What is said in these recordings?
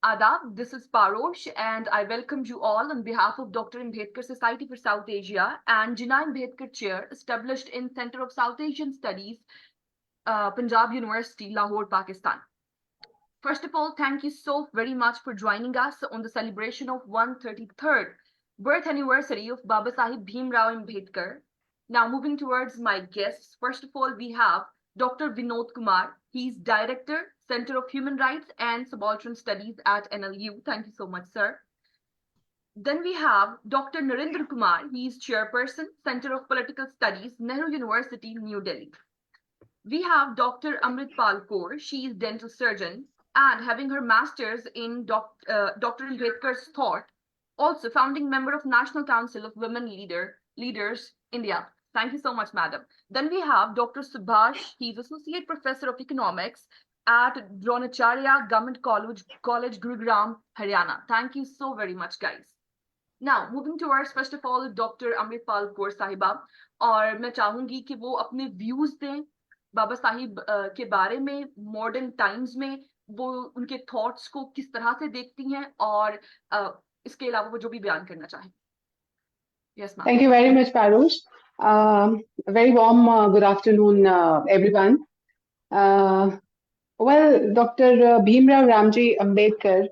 Adab, this is Paroosh, and I welcome you all on behalf of Dr. Ambedkar Society for South Asia and Jinnah-Ambedkar Chair, established in Center of South Asian Studies, Punjab University, Lahore, Pakistan. First of all, thank you so very much for joining us on the celebration of 133rd birth anniversary of Baba Sahib Bhim Rao Ambedkar. Now, moving towards my guests, first of all, we have Dr. VINOD Kumar. He's Director, Center of Human Rights and Subaltern Studies at NLU. Thank you so much, sir. Then we have Dr. Narendra Kumar. He's Chairperson, Center of Political Studies, Nehru University, New Delhi. We have Dr. AMRITPAUL Kaur. She is dental surgeon and having her master's in Dr. Ambedkar's thought, also founding member of National Council of Women Leaders, India. Thank you so much, madam. Then we have Dr. Subhash. He's Associate Professor of Economics at Dronacharya Government College, Gurugram, Haryana. Thank you so very much, guys. Now, moving towards, first of all, Dr. AMRITPAUL Kaur साहिबा, और मैं चाहूंगी कि वो अपने views दें बाबा साहिब के बारे में, मॉडर्न टाइम्स में वो उनके थॉट्स को किस तरह से देखती हैं और इसके अलावा वो जो भी बयान करना चाहें. Yes, ma'am. Thank you very much, Paroosh. A very warm good afternoon, everyone. Well, Dr. Bhim Rao Ambedkar,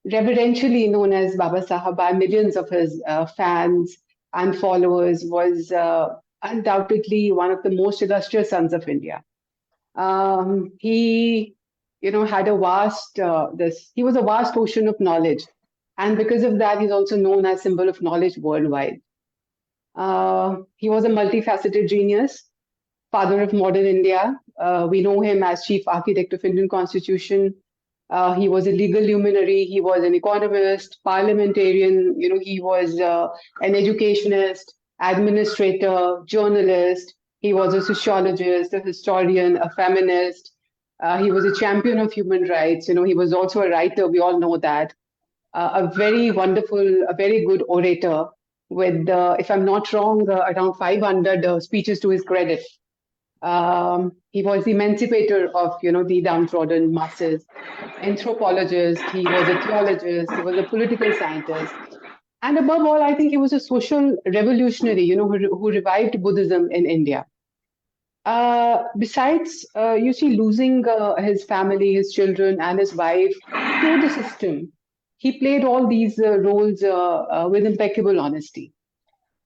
reverentially known as Baba Sahib by millions of his fans and followers, was undoubtedly one of the most illustrious sons of India. He, had a vast, he was a vast ocean of knowledge. And because of that, he's also known as symbol of knowledge worldwide. He was a multifaceted genius, father of modern India. We know him as chief architect of Indian Constitution. He was a legal luminary. He was an economist, parliamentarian. He was an educationist, administrator, journalist. He was a sociologist, a historian, a feminist. He was a champion of human rights. He was also a writer. We all know that. A very wonderful, a very good orator with, if I'm not wrong, around 500 speeches to his credit. He was the emancipator of, the downtrodden masses, anthropologist, he was a theologist, he was a political scientist. And above all, I think he was a social revolutionary, who revived Buddhism in India. Besides, losing his family, his children, and his wife to the system, he played all these roles with impeccable honesty.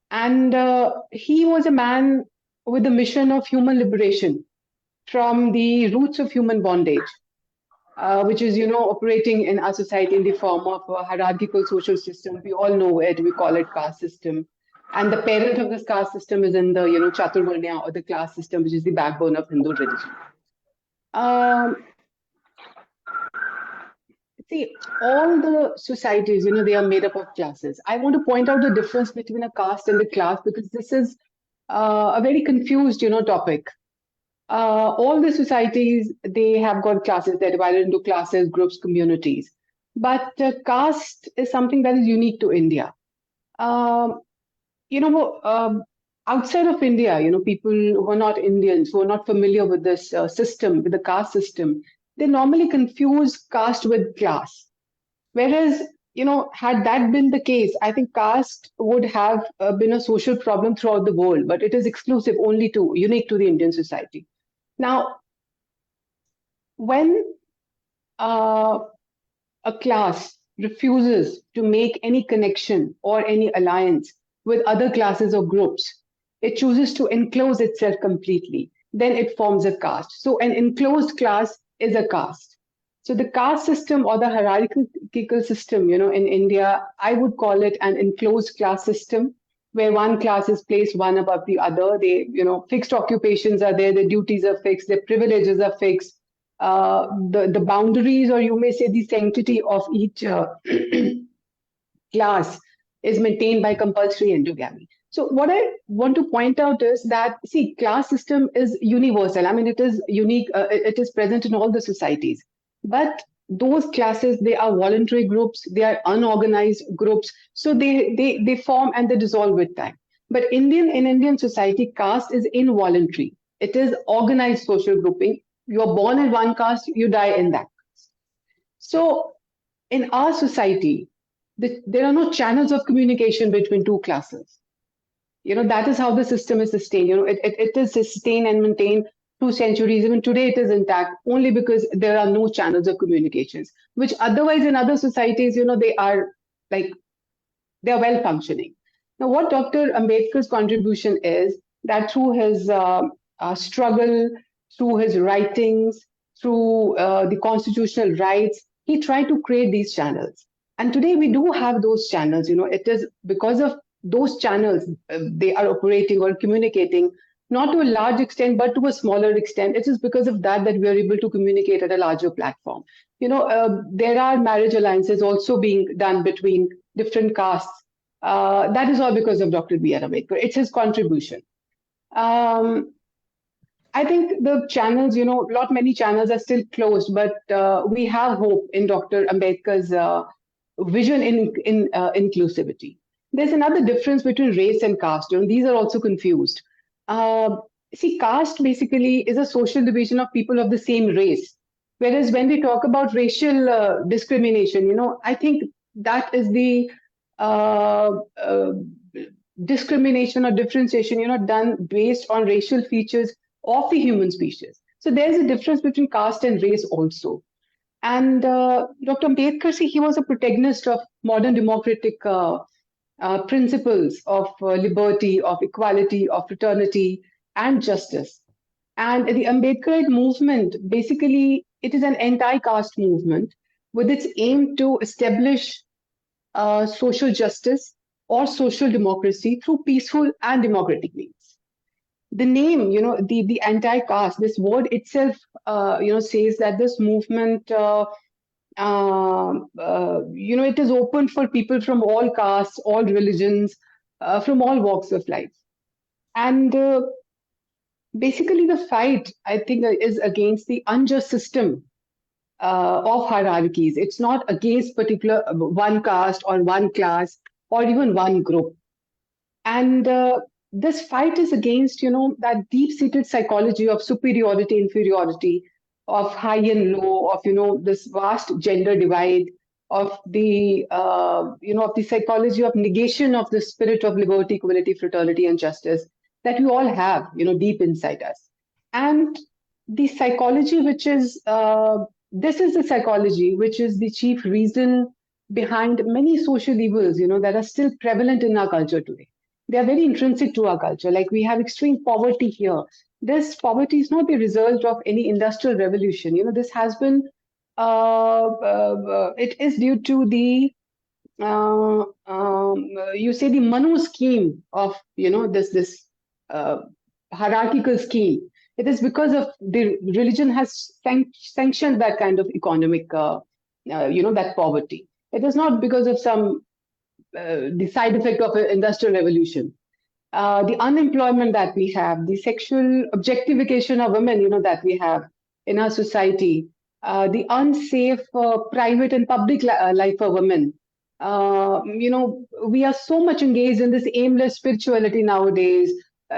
And he was a man with the mission of human liberation from the roots of human bondage, which is, operating in our society in the form of a hierarchical social system. We all know it. We call it caste system. And the parent of this caste system is in the, Chaturvarnya, or the class system, which is the backbone of Hindu religion. See, all the societies, they are made up of classes. I want to point out the difference between a caste and a class, because this is a very confused, topic. All the societies, they have got classes. They're divided into classes, groups, communities. But caste is something that is unique to India. Outside of India, people who are not Indians, who are not familiar with this system, with the caste system, they normally confuse caste with class. Whereas, had that been the case, I think caste would have been a social problem throughout the world, but it is exclusive unique to the Indian society. Now, when a class refuses to make any connection or any alliance with other classes or groups, it chooses to enclose itself completely, then it forms a caste. So an enclosed class is a caste. So the caste system, or the hierarchical system, in India, I would call it an enclosed class system, where one class is placed one above the other. They, fixed occupations are there, their duties are fixed, their privileges are fixed. The boundaries, or you may say the sanctity of each class is maintained by compulsory endogamy. So what I want to point out is that, see, class system is universal. I mean, it is unique. It is present in all the societies. But those classes, they are voluntary groups. They are unorganized groups. So they form and they dissolve with time. But in Indian society, caste is involuntary. It is organized social grouping. You are born in one caste, you die in that caste. So in our society, there are no channels of communication between two classes. That is how the system is sustained. It is sustained and maintained through centuries. Even today, it is intact only because there are no channels of communications, which otherwise in other societies, they are like, they are well functioning. Now, what Dr. Ambedkar's contribution is that through his struggle, through his writings, through the constitutional rights, he tried to create these channels. And today we do have those channels. It is because of those channels they are operating or communicating, not to a large extent, but to a smaller extent. It is because of that we are able to communicate at a larger platform. There are marriage alliances also being done between different castes. That is all because of Dr. B.R. Ambedkar. It's his contribution. I think the channels, many channels are still closed, but we have hope in Dr. Ambedkar's vision in inclusivity. There's another difference between race and caste. These are also confused. See, caste basically is a social division of people of the same race. Whereas when we talk about racial discrimination, I think that is the discrimination or differentiation, done based on racial features of the human species. So there's a difference between caste and race also. And Dr. Ambedkar, he was a protagonist of modern democratic principles of liberty, of equality, of fraternity, and justice. And the Ambedkarite movement, basically, it is an anti-caste movement with its aim to establish social justice or social democracy through peaceful and democratic means. The name, the anti-caste, this word itself, says that this movement, it is open for people from all castes, all religions, from all walks of life. And basically the fight, I think, is against the unjust system of hierarchies. It's not against particular one caste or one class or even one group. And this fight is against, that deep-seated psychology of superiority, inferiority, of high and low, of, this vast gender divide, of the, of the psychology of negation of the spirit of liberty, equality, fraternity, and justice that we all have, deep inside us. And the psychology which is, this is the psychology which is the chief reason behind many social evils, that are still prevalent in our culture today. They are very intrinsic to our culture. Like we have extreme poverty here. This poverty is not the result of any industrial revolution. This has been, it is due to the, you say the Manu scheme of, this hierarchical scheme. It is because of the religion has sanctioned that kind of economic, that poverty. It is not because of some the side effect of an industrial revolution. The unemployment that we have, the sexual objectification of women, that we have in our society, the unsafe private and public life for women. We are so much engaged in this aimless spirituality nowadays,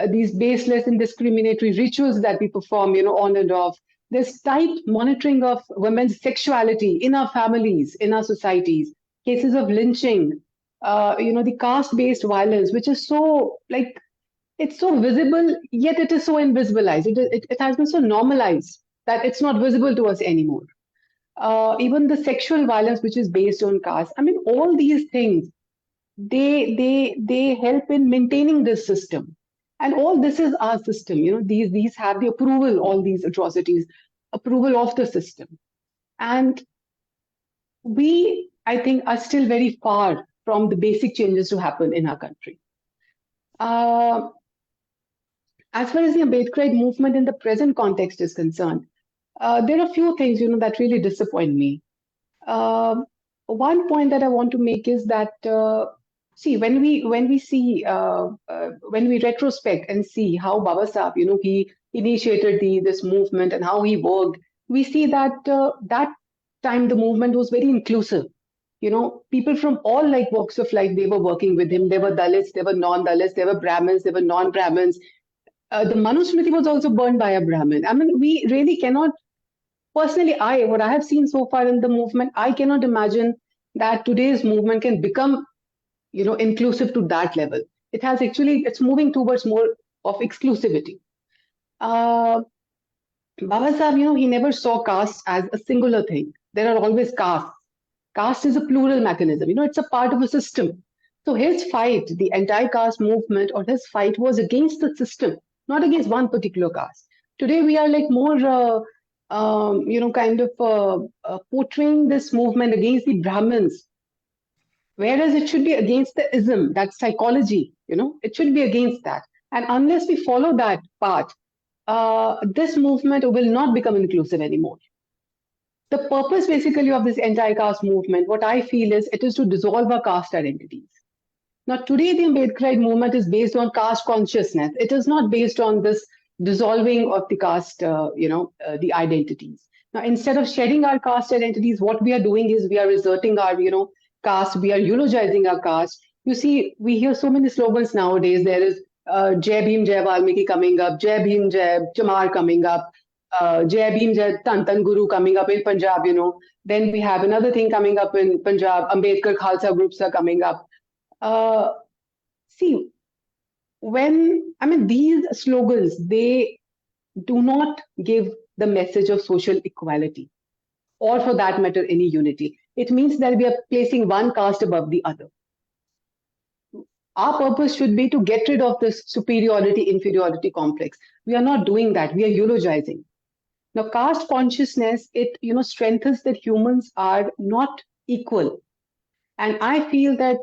these baseless and discriminatory rituals that we perform, on and off. There's tight monitoring of women's sexuality in our families, in our societies, cases of lynching, the caste-based violence, which is so, it's so visible, yet it is so invisibilized. It has been so normalized that it's not visible to us anymore. Even the sexual violence, which is based on caste. I mean, all these things, they help in maintaining this system. And all this is our system. These have the approval, all these atrocities, approval of the system. And we, I think, are still very far from the basic changes to happen in our country. As far as the Ambedkarite movement in the present context is concerned, there are a few things, that really disappoint me. One point that I want to make is that, see, when we retrospect and see how Baba Sahib, he initiated this movement and how he worked, we see that that time the movement was very inclusive. People from all walks of life, they were working with him. There were Dalits, there were non-Dalits, there were Brahmins, there were non-Brahmins. The Manusmriti was also burned by a Brahmin. I mean, we really cannot Personally, what I have seen so far in the movement, I cannot imagine that today's movement can become, inclusive to that level. It's moving towards more of exclusivity. Baba Sahib, he never saw caste as a singular thing. There are always castes. Caste is a plural mechanism. It's a part of a system. So his fight, the anti-caste movement, or his fight was against the system, not against one particular caste. Today we are like more, portraying this movement against the Brahmins, whereas it should be against the ism, that psychology. It should be against that. And unless we follow that path, this movement will not become inclusive anymore. The purpose basically of this anti-caste movement, what I feel is it is to dissolve our caste identities. Now, today the Ambedkarite movement is based on caste consciousness. It is not based on this dissolving of the caste, the identities. Now, instead of shedding our caste identities, what we are doing is we are asserting our, caste. We are eulogizing our caste. You see, we hear so many slogans nowadays. There is Jai Bhim, Jai Valmiki coming up, Jai Bhim, Jai Chamar coming up, Jai Bhim, Jai Tan Tan Guru coming up in Punjab, Then we have another thing coming up in Punjab, Ambedkar Khalsa groups are coming up. See, these slogans, they do not give the message of social equality, or for that matter, any unity. It means that we are placing one caste above the other. Our purpose should be to get rid of this superiority-inferiority complex. We are not doing that. We are eulogizing. Now, caste consciousness, it strengthens that humans are not equal. And I feel that,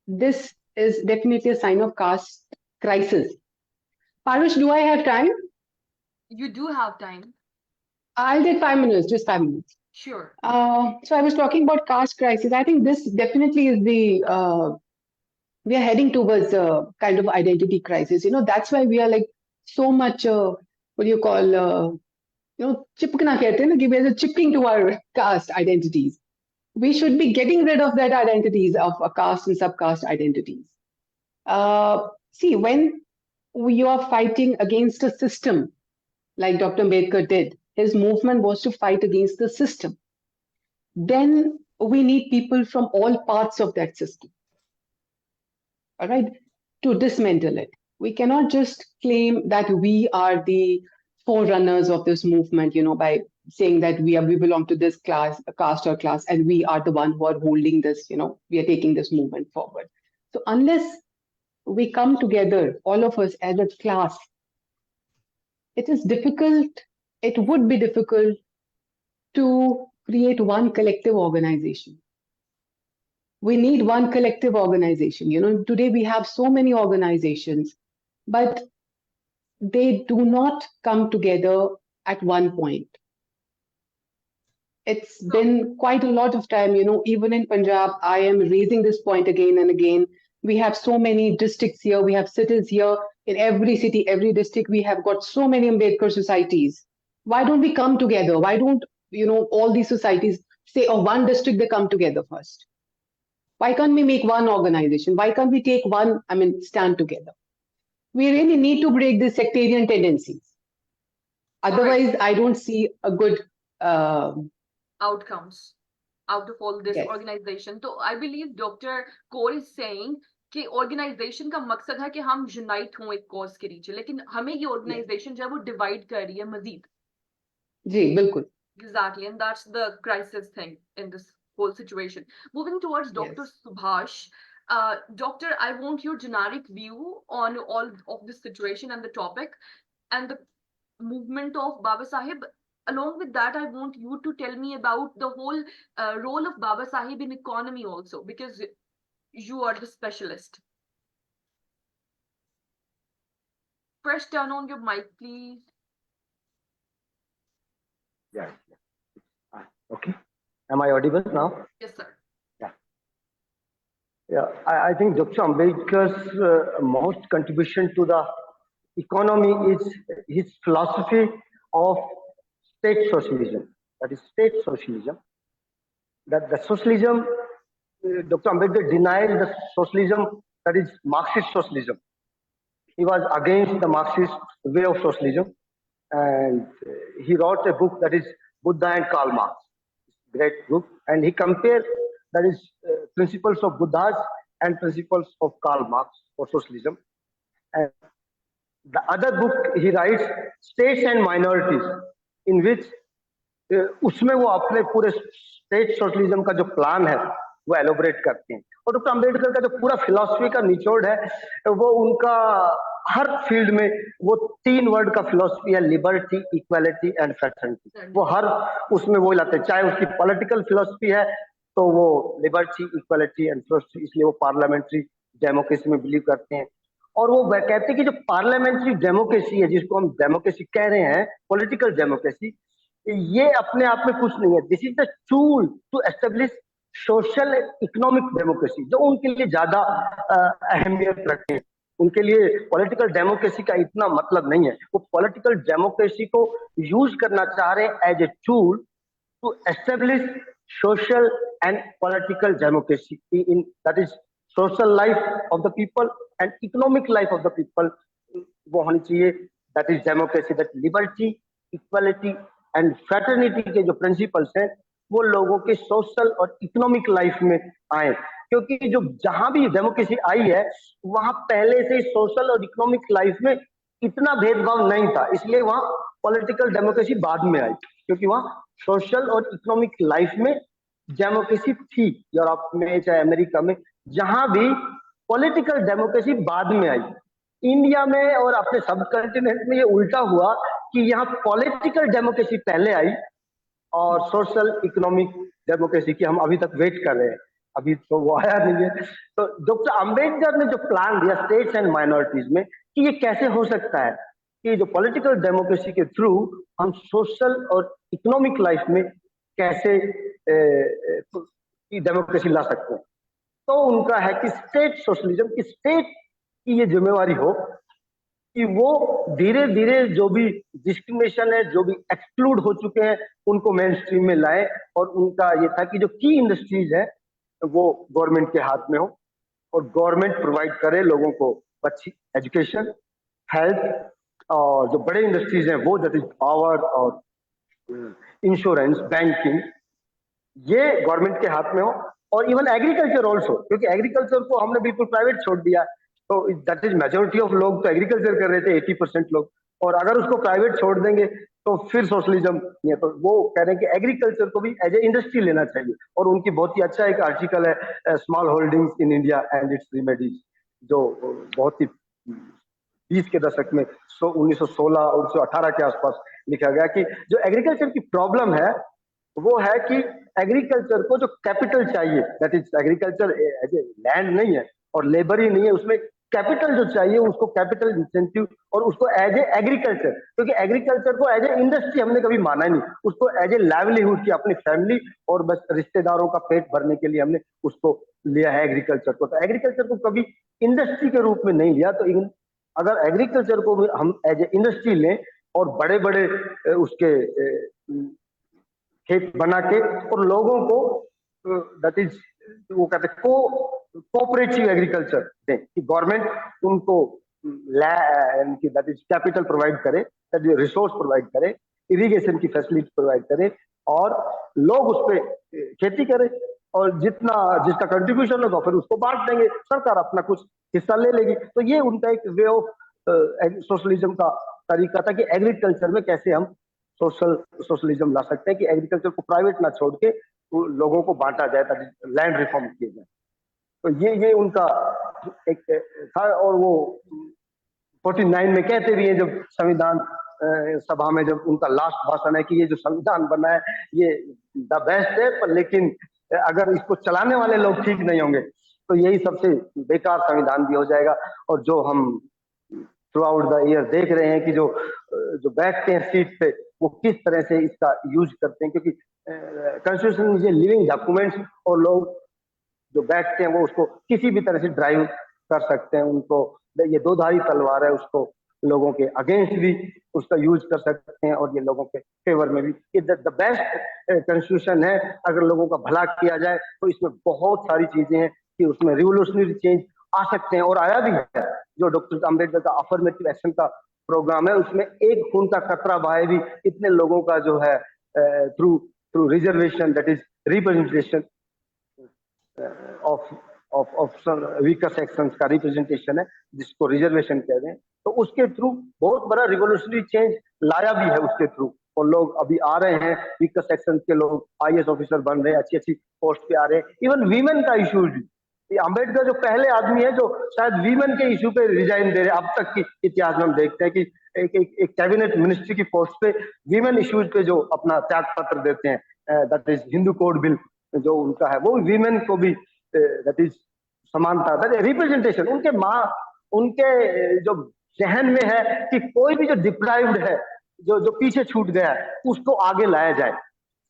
this is definitely a sign of caste crisis. Paroosh, do I have time? You do have time. I'll take 5 minutes, just 5 minutes. Sure. So I was talking about caste crisis. I think this definitely is we are heading towards a kind of identity crisis. That's why we are like so much, what do you call, chipkana kehte hain na, ki we are chipping to our caste identities. We should be getting rid of that identities of caste and subcaste identities. See, when you are fighting against a system, like Dr. Ambedkar did, his movement was to fight against the system. Then we need people from all parts of that system, all right, to dismantle it. We cannot just claim that we are the forerunners of this movement, by saying that we belong to this caste or class, and we are the one who are holding this, we are taking this movement forward. So unless we come together, all of us as a class, it is difficult, it would be difficult to create one collective organization. We need one collective organization. Today we have so many organizations, but they do not come together at one point. It's been quite a lot of time, even in Punjab, I am raising this point again and again. We have so many districts here, we have cities here. In every city, every district, we have got so many Ambedkar societies. Why don't we come together? Why don't, all these societies say, oh, one district, they come together first? Why can't we make one organization? Why can't we take one, stand together? We really need to break the sectarian tendencies. Otherwise, I don't see a good outcomes out of all this yes. organization. So I believe Dr. KAUR is saying कि organisation का मकसद है कि हम unite हों एक cause के नीचे, लेकिन हमें ये ऑर्गेनाइजेशन जो है वो डिवाइड कर रही है मजीद. जी बिल्कुल. Exactly, and that's the crisis thing in this whole situation. Moving towards Dr. Yes. Subhash. Doctor, I want your generic view on all of this situation and the topic and the movement of Baba Sahib. Along with that, I want you to tell me about the whole role of Baba Sahib in economy also, because you are the specialist. First, turn on your mic, please. Yeah. Okay. Am I audible now? Yes, sir. Yeah. I think Dr. Ambedkar's most contribution to the economy is his philosophy of state socialism. That is state socialism. That the socialism, Dr. Ambedkar denied the socialism that is Marxist socialism. He was against the Marxist way of socialism. and he wrote a book that is Buddha and Karl Marx. Great book, and he compared that is principles of Buddha's and principles of Karl Marx for socialism. And the other book he writes, States and Minorities, in which उसमें वो अपने पूरे state socialism का जो plan है वो elaborate करते हैं। और डॉक्टर अम्बेडकर का जो पूरा फिलॉसफी का निचोड़ है वो उनका हर फील्ड में वो 3 वर्ड का फिलॉसफी है, लिबर्टी, इक्वालिटी एंड फ्रेटर्निटी। वो हर उसमें वो लाते हैं, चाहे उसकी पॉलिटिकल फिलॉसफी है तो वो लिबर्टी, इक्वालिटी एंड फ्रेटर्निटी, इसलिए वो पार्लियामेंट्री डेमोक्रेसी में बिलीव करते हैं। और वो कहते हैं कि जो पार्लियामेंट्री डेमोक्रेसी है, जिसको हम डेमोक्रेसी कह रहे हैं, पॉलिटिकल डेमोक्रेसी, ये अपने आप में कुछ नहीं है। This is the tool to establish social economic democracy, जो उनके लिए ज्यादा अहमियत रखते हैं। उनके लिए पॉलिटिकल डेमोक्रेसी का इतना मतलब नहीं है। वो पॉलिटिकल डेमोक्रेसी को यूज करना चाह रहे हैं as a tool to establish social and political democracy in that is social life of the people and economic life of the people. वो होनी चाहिए that is democracy, that liberty, equality and fraternity के जो principles हैं वो लोगों के social और इकोनॉमिक लाइफ में आए। क्योंकि जो जहां भी डेमोक्रेसी आई है वहां पहले से सोशल और इकोनॉमिक लाइफ में इतना भेदभाव नहीं था, इसलिए वहां पॉलिटिकल डेमोक्रेसी बाद में आई, क्योंकि वहां सोशल और इकोनॉमिक लाइफ में डेमोक्रेसी थी। यूरोप में चाहे अमेरिका में, जहां भी पॉलिटिकल डेमोक्रेसी बाद में आई। इंडिया में और अपने सब कॉन्टिनेंट में ये उल्टा हुआ कि यहाँ पॉलिटिकल डेमोक्रेसी पहले आई और सोशल इकोनॉमिक डेमोक्रेसी की हम अभी तक वेट कर रहे हैं, अभी तो वो आया नहीं है। तो डॉक्टर अंबेडकर ने जो प्लान दिया स्टेट्स एंड माइनॉरिटीज में कि ये कैसे हो सकता है कि जो पॉलिटिकल डेमोक्रेसी के थ्रू हम सोशल और इकोनॉमिक लाइफ में कैसे डेमोक्रेसी ला सकते हैं, तो उनका है कि स्टेट सोशलिज्म की स्टेट की ये जिम्मेवारी हो कि वो धीरे धीरे जो भी डिस्क्रिमिनेशन है, जो भी एक्सक्लूड हो चुके हैं, उनको मेन स्ट्रीम में लाए। और उनका ये था कि जो की इंडस्ट्रीज है वो गवर्नमेंट के हाथ में हो और गवर्नमेंट प्रोवाइड करे लोगों को अच्छी एजुकेशन, हेल्थ, और जो बड़े इंडस्ट्रीज हैं वो दैट इज पावर और इंश्योरेंस, बैंकिंग, ये गवर्नमेंट के हाथ में हो। और इवन एग्रीकल्चर ऑल्सो, क्योंकि एग्रीकल्चर को हमने बिल्कुल प्राइवेट छोड़ दिया, तो दैट इज मेजोरिटी ऑफ लोग तो एग्रीकल्चर कर रहे थे, 80% लोग, और अगर उसको प्राइवेट छोड़ देंगे तो फिर सोशलिज्म नहीं है। तो वो कह रहे हैं कि एग्रीकल्चर को भी एज ए इंडस्ट्री लेना चाहिए। और उनकी बहुत ही अच्छा एक आर्टिकल है small holdings in India and it's remedies, जो बहुत ही 20 के दशक में 1916 और 1918 के आसपास लिखा गया कि जो एग्रीकल्चर की प्रॉब्लम है वो है कि एग्रीकल्चर को जो कैपिटल चाहिए, that is agriculture as a land नहीं है और लेबर ही नहीं है, उसमें कैपिटल जो चाहिए उसको कैपिटल इंसेंटिव और उसको एज ए एग्रीकल्चर, क्योंकि एग्रीकल्चर को एज ए इंडस्ट्री हमने कभी माना नहीं, उसको एज ए लाइवलीहुड की अपनी फैमिली और बस रिश्तेदारों का पेट भरने के लिए हमने उसको लिया है एग्रीकल्चर को। तो एग्रीकल्चर को कभी इंडस्ट्री के रूप में नहीं लिया। तो अगर एग्रीकल्चर को भी हम एज ए इंडस्ट्री लें और बड़े बड़े उसके खेत बना के और लोगों को दैट इज वो कहते हैं कोऑपरेटिव एग्रीकल्चर दें कि गवर्नमेंट उनको दैट इज कैपिटल प्रोवाइड करे, दैट इज रिसोर्स प्रोवाइड करे, इरिगेशन की फैसिलिटी प्रोवाइड करे और लोग उस पर खेती करें और जिसका कंट्रीब्यूशन होगा फिर उसको बांट देंगे, सरकार अपना कुछ हिस्सा ले लेगी। तो ये उनका एक वे ऑफ सोशलिज्म का तरीका था कि एग्रीकल्चर में कैसे हम सोशलिज्म ला सकते हैं कि एग्रीकल्चर को प्राइवेट ना छोड़ के लोगों को बांटा जाए ताकि लैंड रिफॉर्म किए जाए। तो ये उनका एक था। और वो 49 में कहते भी हैं जब संविधान सभा में जब उनका लास्ट भाषण है कि ये जो संविधान बना है ये द बेस्ट है, पर लेकिन अगर इसको चलाने वाले लोग ठीक नहीं होंगे तो यही सबसे बेकार संविधान भी हो जाएगा। और जो हम थ्रू आउट द ईयर देख रहे हैं कि जो बैठते हैं सीट पे वो किस तरह से इसका यूज करते हैं, क्योंकि constitution is a living documents और लोग जो बैठते हैं वो उसको किसी भी तरह से ड्राइव कर सकते हैं। उनको ये दो धारी तलवार है, उसको लोगों के अगेंस्ट भी उसका यूज कर सकते हैं और ये लोगों के फेवर में भी। ये द बेस्ट कॉन्स्टिट्यूशन है। अगर लोगों का भला किया जाए तो इसमें बहुत सारी चीजें हैं कि उसमें रिवोल्यूशनरी चेंज आ सकते हैं और आया भी है। जो डॉक्टर अम्बेडकर का अफर्मेटिव एक्शन का प्रोग्राम है उसमें एक खून का कतरा बहाए भी इतने लोगों का जो है through reservation, that is representation of weaker sections का रिप्रेजेंटेशन है जिसको रिजर्वेशन कहते हैं, तो उसके थ्रू बहुत बड़ा रिवोल्यूशनरी चेंज लाया भी है उसके थ्रू। और लोग अभी आ रहे हैं, वीकर सेक्शन के लोग आईएएस ऑफिसर बन रहे हैं, अच्छी अच्छी पोस्ट पे आ रहे हैं। इवन वीमेन का इशू भी, अम्बेडकर जो पहले आदमी है जो शायद वीमेन के इशू पे रिजाइन दे रहे हैं। अब तक की इतिहास में हम देखते हैं कि एक कैबिनेट मिनिस्ट्री की पोस्ट पे वीमेन इश्यूज पे जो अपना त्याग पत्र देते हैं, that is Hindu code bill जो उनका है, वो वीमेन को भी दैट इज समानता, रिप्रेजेंटेशन उनके जो जहन में है कि कोई भी जो डिप्राइव्ड है, जो पीछे छूट गया है, उसको आगे लाया जाए,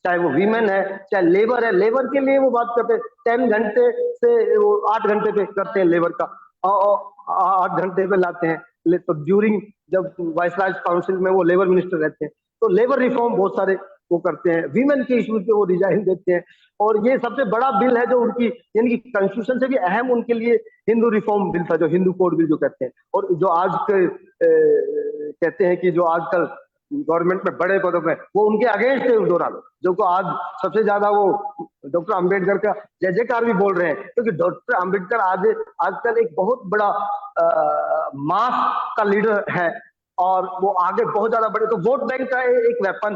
चाहे वो वीमेन है चाहे लेबर है। लेबर के लिए वो बात करते हैं 10 घंटे से वो 8 घंटे पे करते हैं लेबर का, 8 घंटे पे लाते हैं। तो ड्यूरिंग जब वाइसराय काउंसिल में वो लेबर मिनिस्टर रहते हैं, तो लेबर रिफॉर्म बहुत सारे वो करते हैं, वीमेन के इश्यूज पे वो रिजाइन देते हैं। और ये सबसे बड़ा बिल है जो उनकी, यानी कि कॉन्स्टिट्यूशन से भी अहम उनके लिए हिंदू रिफॉर्म बिल था, जो हिंदू कोड बिल जो कहते हैं। और जो आज के कहते हैं कि जो आजकल गवर्नमेंट में बड़े पदों में, वो उनके अगेंस्ट है उस दौरान, जो को आज सबसे ज्यादा वो डॉक्टर अंबेडकर का जय जयकार भी बोल रहे हैं, क्योंकि डॉक्टर अंबेडकर आजकल एक बहुत बड़ा मास का लीडर है और वो आगे बहुत ज्यादा बड़े। तो वोट बैंक का एक वेपन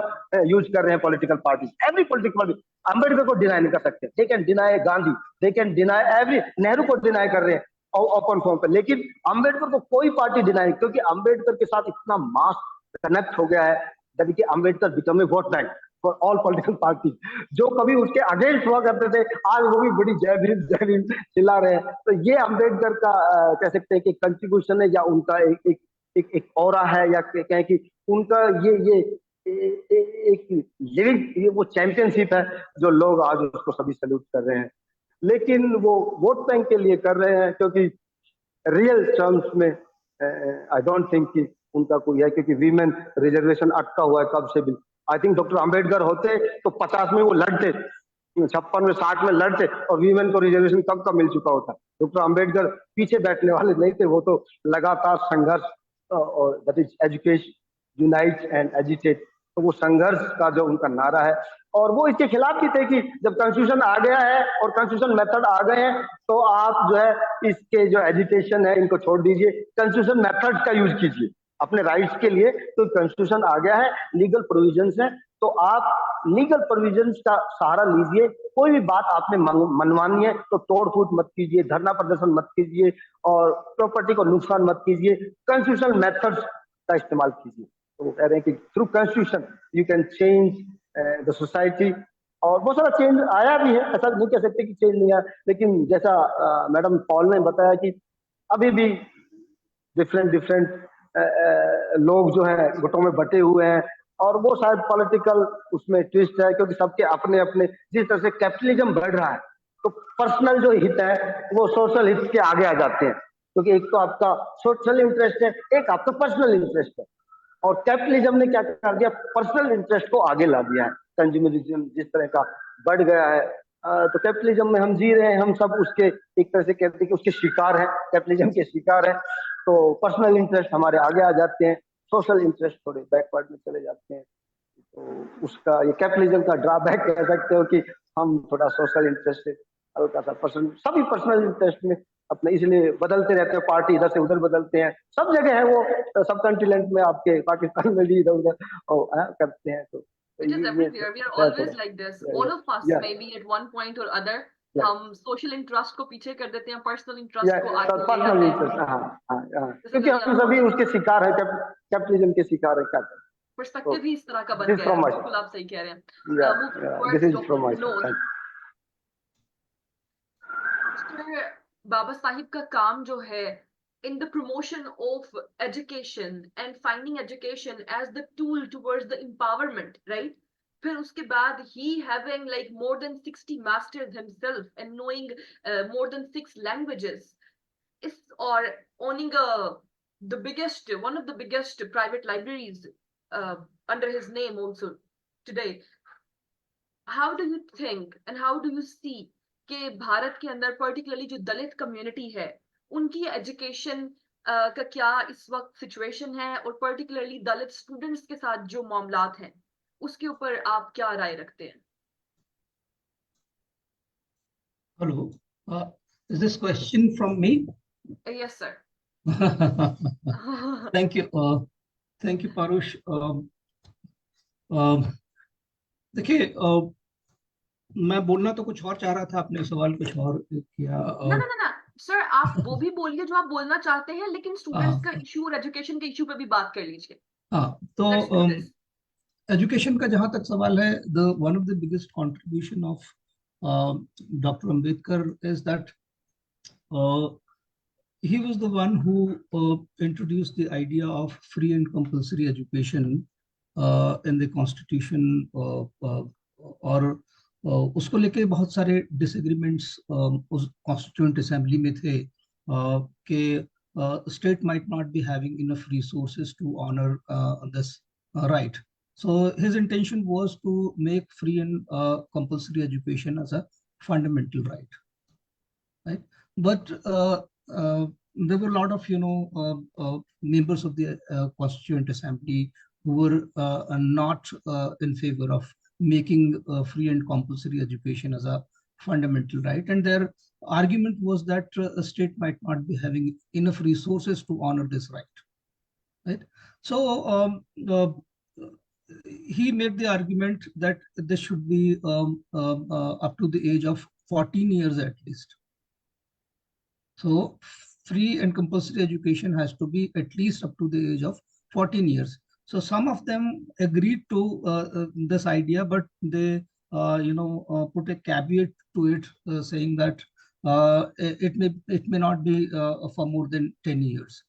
यूज कर रहे हैं political party, every political party. Ambedkar को डिनाई नहीं कर सकते, they can deny Gandhi, they can deny every, Nehru को डिनाई कर रहे हैं ओपन फॉर्म पे, लेकिन अंबेडकर को कोई पार्टी डिनाई, क्योंकि अंबेडकर के साथ इतना मास कनेक्ट हो गया है, जबकि कि Ambedkar become a vote bank for all political party. जो कभी उसके अगेंस्ट हुआ करते थे, आज वो भी बड़ी जय भीम चिल्ला रहे हैं। तो ये अंबेडकर का कह सकते हैं कि कंट्रीब्यूशन है, या उनका एक ऑरा है, या कहें कि उनका ये एक लिविंग ये वो चैंपियनशिप है जो लोग आज उसको सभी सैल्यूट कर रहे हैं। लेकिन वो वोट बैंक के लिए कर रहे हैं, क्योंकि रियल टर्म्स में आई डोंट थिंक कि उनका कोई है, क्योंकि वीमेन रिजर्वेशन अटका हुआ है कब से भी। आई थिंक डॉक्टर अंबेडकर होते तो 50 में वो लड़ते, 56 में 60 में लड़ते, और वीमेन को रिजर्वेशन कब का मिल चुका होता। डॉक्टर अंबेडकर पीछे बैठने वाले नहीं थे, वो तो लगातार संघर्ष, और that is education unite and agitate, तो वो संघर्ष का जो उनका नारा है। और वो इसके खिलाफ भी थे कि जब कॉन्स्टिट्यूशन आ गया है और कॉन्स्टिट्यूशन मेथड आ गए हैं, तो आप जो है इसके जो एजिटेशन है इनको छोड़ दीजिए, कॉन्स्टिट्यूशन मेथड का यूज कीजिए अपने राइट्स के लिए। तो कॉन्स्टिट्यूशन आ गया है, लीगल प्रोविजंस है, तो आप लीगल प्रोविजंस का सहारा लीजिए। कोई भी बात आपने मनवानी है तो तोड़ फूट मत कीजिए, धरना प्रदर्शन मत कीजिए, और प्रॉपर्टी को नुकसान मत कीजिए, कॉन्स्टिट्यूशनल मेथड्स का इस्तेमाल कीजिए। तो वो कह रहे हैं कि through constitution you can change the society. और बहुत सारा चेंज आया भी है, ऐसा नहीं कह सकते कि चेंज नहीं आया, लेकिन जैसा मैडम पॉल ने बताया कि अभी भी डिफरेंट लोग जो है गुटों में बटे हुए हैं, और वो शायद पॉलिटिकल उसमें ट्विस्ट है, क्योंकि सबके अपने अपने, जिस तरह से कैपिटलिज्म बढ़ रहा है, तो पर्सनल जो हित है वो सोशल हित के आगे आ जाते हैं, क्योंकि एक तो आपका सोशल इंटरेस्ट है, एक आपका पर्सनल इंटरेस्ट है। और कैपिटलिज्म ने क्या कर दिया, पर्सनल इंटरेस्ट को आगे ला दिया है। कंज्यूमरिज्म जिस तरह का बढ़ गया है, तो कैपिटलिज्म में हम जी रहे हैं, हम सब उसके एक तरह से कहते हैं कि उसके शिकार हैं, कैपिटलिज्म के शिकार है। तो पर्सनल इंटरेस्ट हमारे आगे आ जाते हैं, सोशल इंटरेस्ट थोड़े बैकवर्ड में चले जाते हैं। तो उसका ये कैपिटलिज्म का ड्रॉबैक कह सकते हो कि हम थोड़ा सोशल इंटरेस्ट से हल्का सा सभी पर्सनल इंटरेस्ट में अपने, इसलिए बदलते रहते हैं, पार्टी इधर से उधर बदलते हैं, सब जगह है वो, सब कॉन्टिनेंट में, आपके पाकिस्तान में भी इधर उधर करते हैं। तो It is everywhere. We are always like this. All of us, maybe at one point or other, हम सोशल इंटरेस्ट को पीछे कर देते हैं, पर्सनल इंटरेस्ट को आगे ले पर्सनल इंटरेस्ट, क्योंकि हम सभी उसके शिकार है, कैपिटलिज्म के शिकार है। क्या करें, पर्सपेक्टिव ही इस तरह का बन गया है। बिल्कुल आप सही कह रहे हैं। बाबा साहिब का काम जो है in the promotion of education and finding education as the tool towards the empowerment, right? फिर उसके बाद he having like more than 60 masters himself and knowing more than 6 languages, is or owning one of the biggest private libraries under his name also today. How do you think and how do you see कि भारत के अंदर particularly जो दलित community है उनकी education का क्या इस वक्त सिचुएशन है, और पर्टिकुलरली दलित स्टूडेंट्स के साथ जो मामलात हैं उसके ऊपर आप क्या राय रखते हैं? Hello, is this question from me? Yes, sir. Thank you. Thank you, Paroosh. देखिए, मैं बोलना तो कुछ और चाह रहा था, आपने सवाल कुछ और किया। ना ना ना ना सर, आप वो भी बोलिए जो आप बोलना चाहते हैं, लेकिन स्टूडेंट्स का इशू और एजुकेशन के इशू पे भी बात कर लीजिए। हाँ, तो Let's do this. एजुकेशन का जहां तक सवाल है, one of the biggest contribution of doctor Ambedkar is that he was the one who introduced the idea of free and compulsory education in the constitution, और उसको लेके बहुत सारे डिसएग्रीमेंट्स उस कॉन्स्टिट्यूएंट असेंबली में थे कि state might not be having enough resources to honor this right. So his intention was to make free and compulsory education as a fundamental right, right? But there were a lot of members of the Constituent Assembly who were not in favor of making free and compulsory education as a fundamental right, and their argument was that a state might not be having enough resources to honor this right, right? So he made the argument that this should be up to the age of 14 years at least. So free and compulsory education has to be at least up to the age of 14 years. So some of them agreed to this idea, but they put a caveat to it, saying that it may not be for more than 10 years.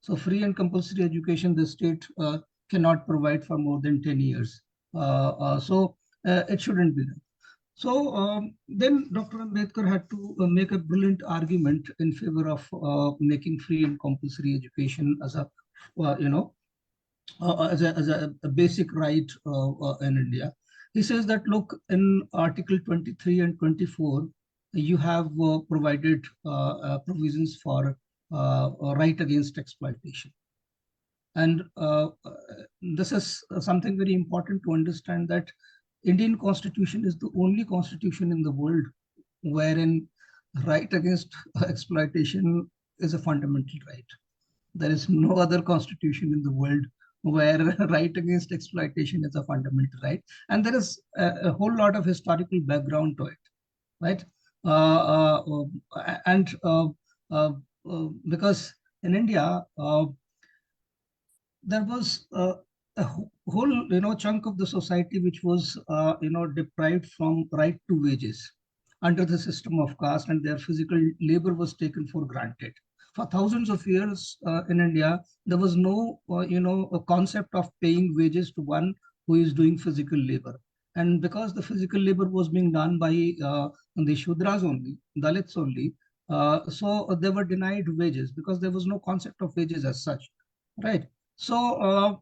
So free and compulsory education, the state cannot provide for more than 10 years. So it shouldn't be done. So then Dr. Ambedkar had to make a brilliant argument in favor of making free and compulsory education as a, as a basic right in India. He says that, look, in Article 23 and 24, you have provided provisions for right against exploitation. And this is something very important to understand, that Indian Constitution is the only constitution in the world wherein right against exploitation is a fundamental right. There is no other constitution in the world where right against exploitation is a fundamental right. And there is a whole lot of historical background to it, right? Because in India, there was a whole chunk of the society which was deprived from right to wages under the system of caste, and their physical labor was taken for granted. For thousands of years in India, there was no a concept of paying wages to one who is doing physical labor. And because the physical labor was being done by the Shudras only, Dalits only, so they were denied wages because there was no concept of wages as such, right? So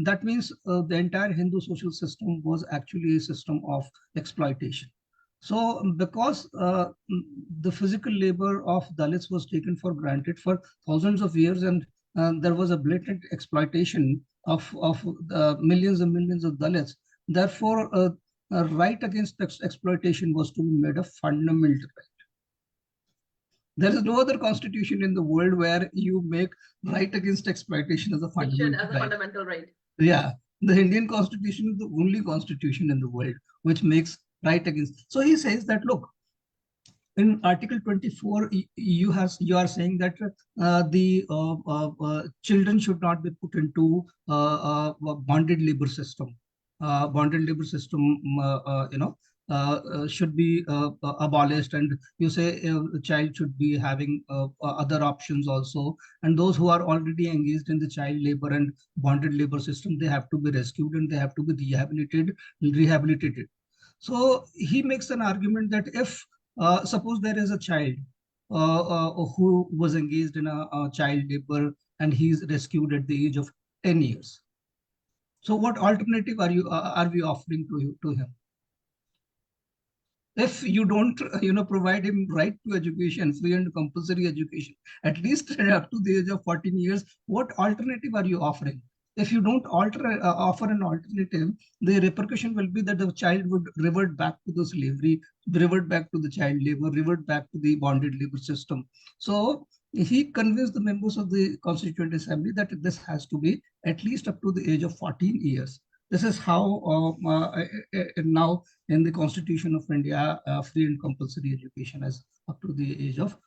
that means the entire Hindu social system was actually a system of exploitation. So because the physical labor of Dalits was taken for granted for thousands of years, and there was a blatant exploitation of millions and millions of Dalits, therefore a right against exploitation was to be made a fundamental right. There is no other constitution in the world where you make right against exploitation as a fundamental right. Yeah, the Indian Constitution is the only constitution in the world which makes right against. So he says that, look, in Article 24, you are saying that the children should not be put into bonded labor system. Bonded labor system, should be abolished, and you say the child should be having other options also, and those who are already engaged in the child labor and bonded labor system, they have to be rescued and they have to be rehabilitated. So he makes an argument that if suppose there is a child who was engaged in a child labor and he is rescued at the age of 10 years, so what alternative are we offering to him? If you don't, provide him right to education, free and compulsory education, at least up to the age of 14 years, what alternative are you offering? If you don't offer an alternative, the repercussion will be that the child would revert back to the slavery, revert back to the child labor, revert back to the bonded labor system. So he convinced the members of the Constituent Assembly that this has to be at least up to the age of 14 years. This is how now in the Constitution of India, free and compulsory education is up to the age of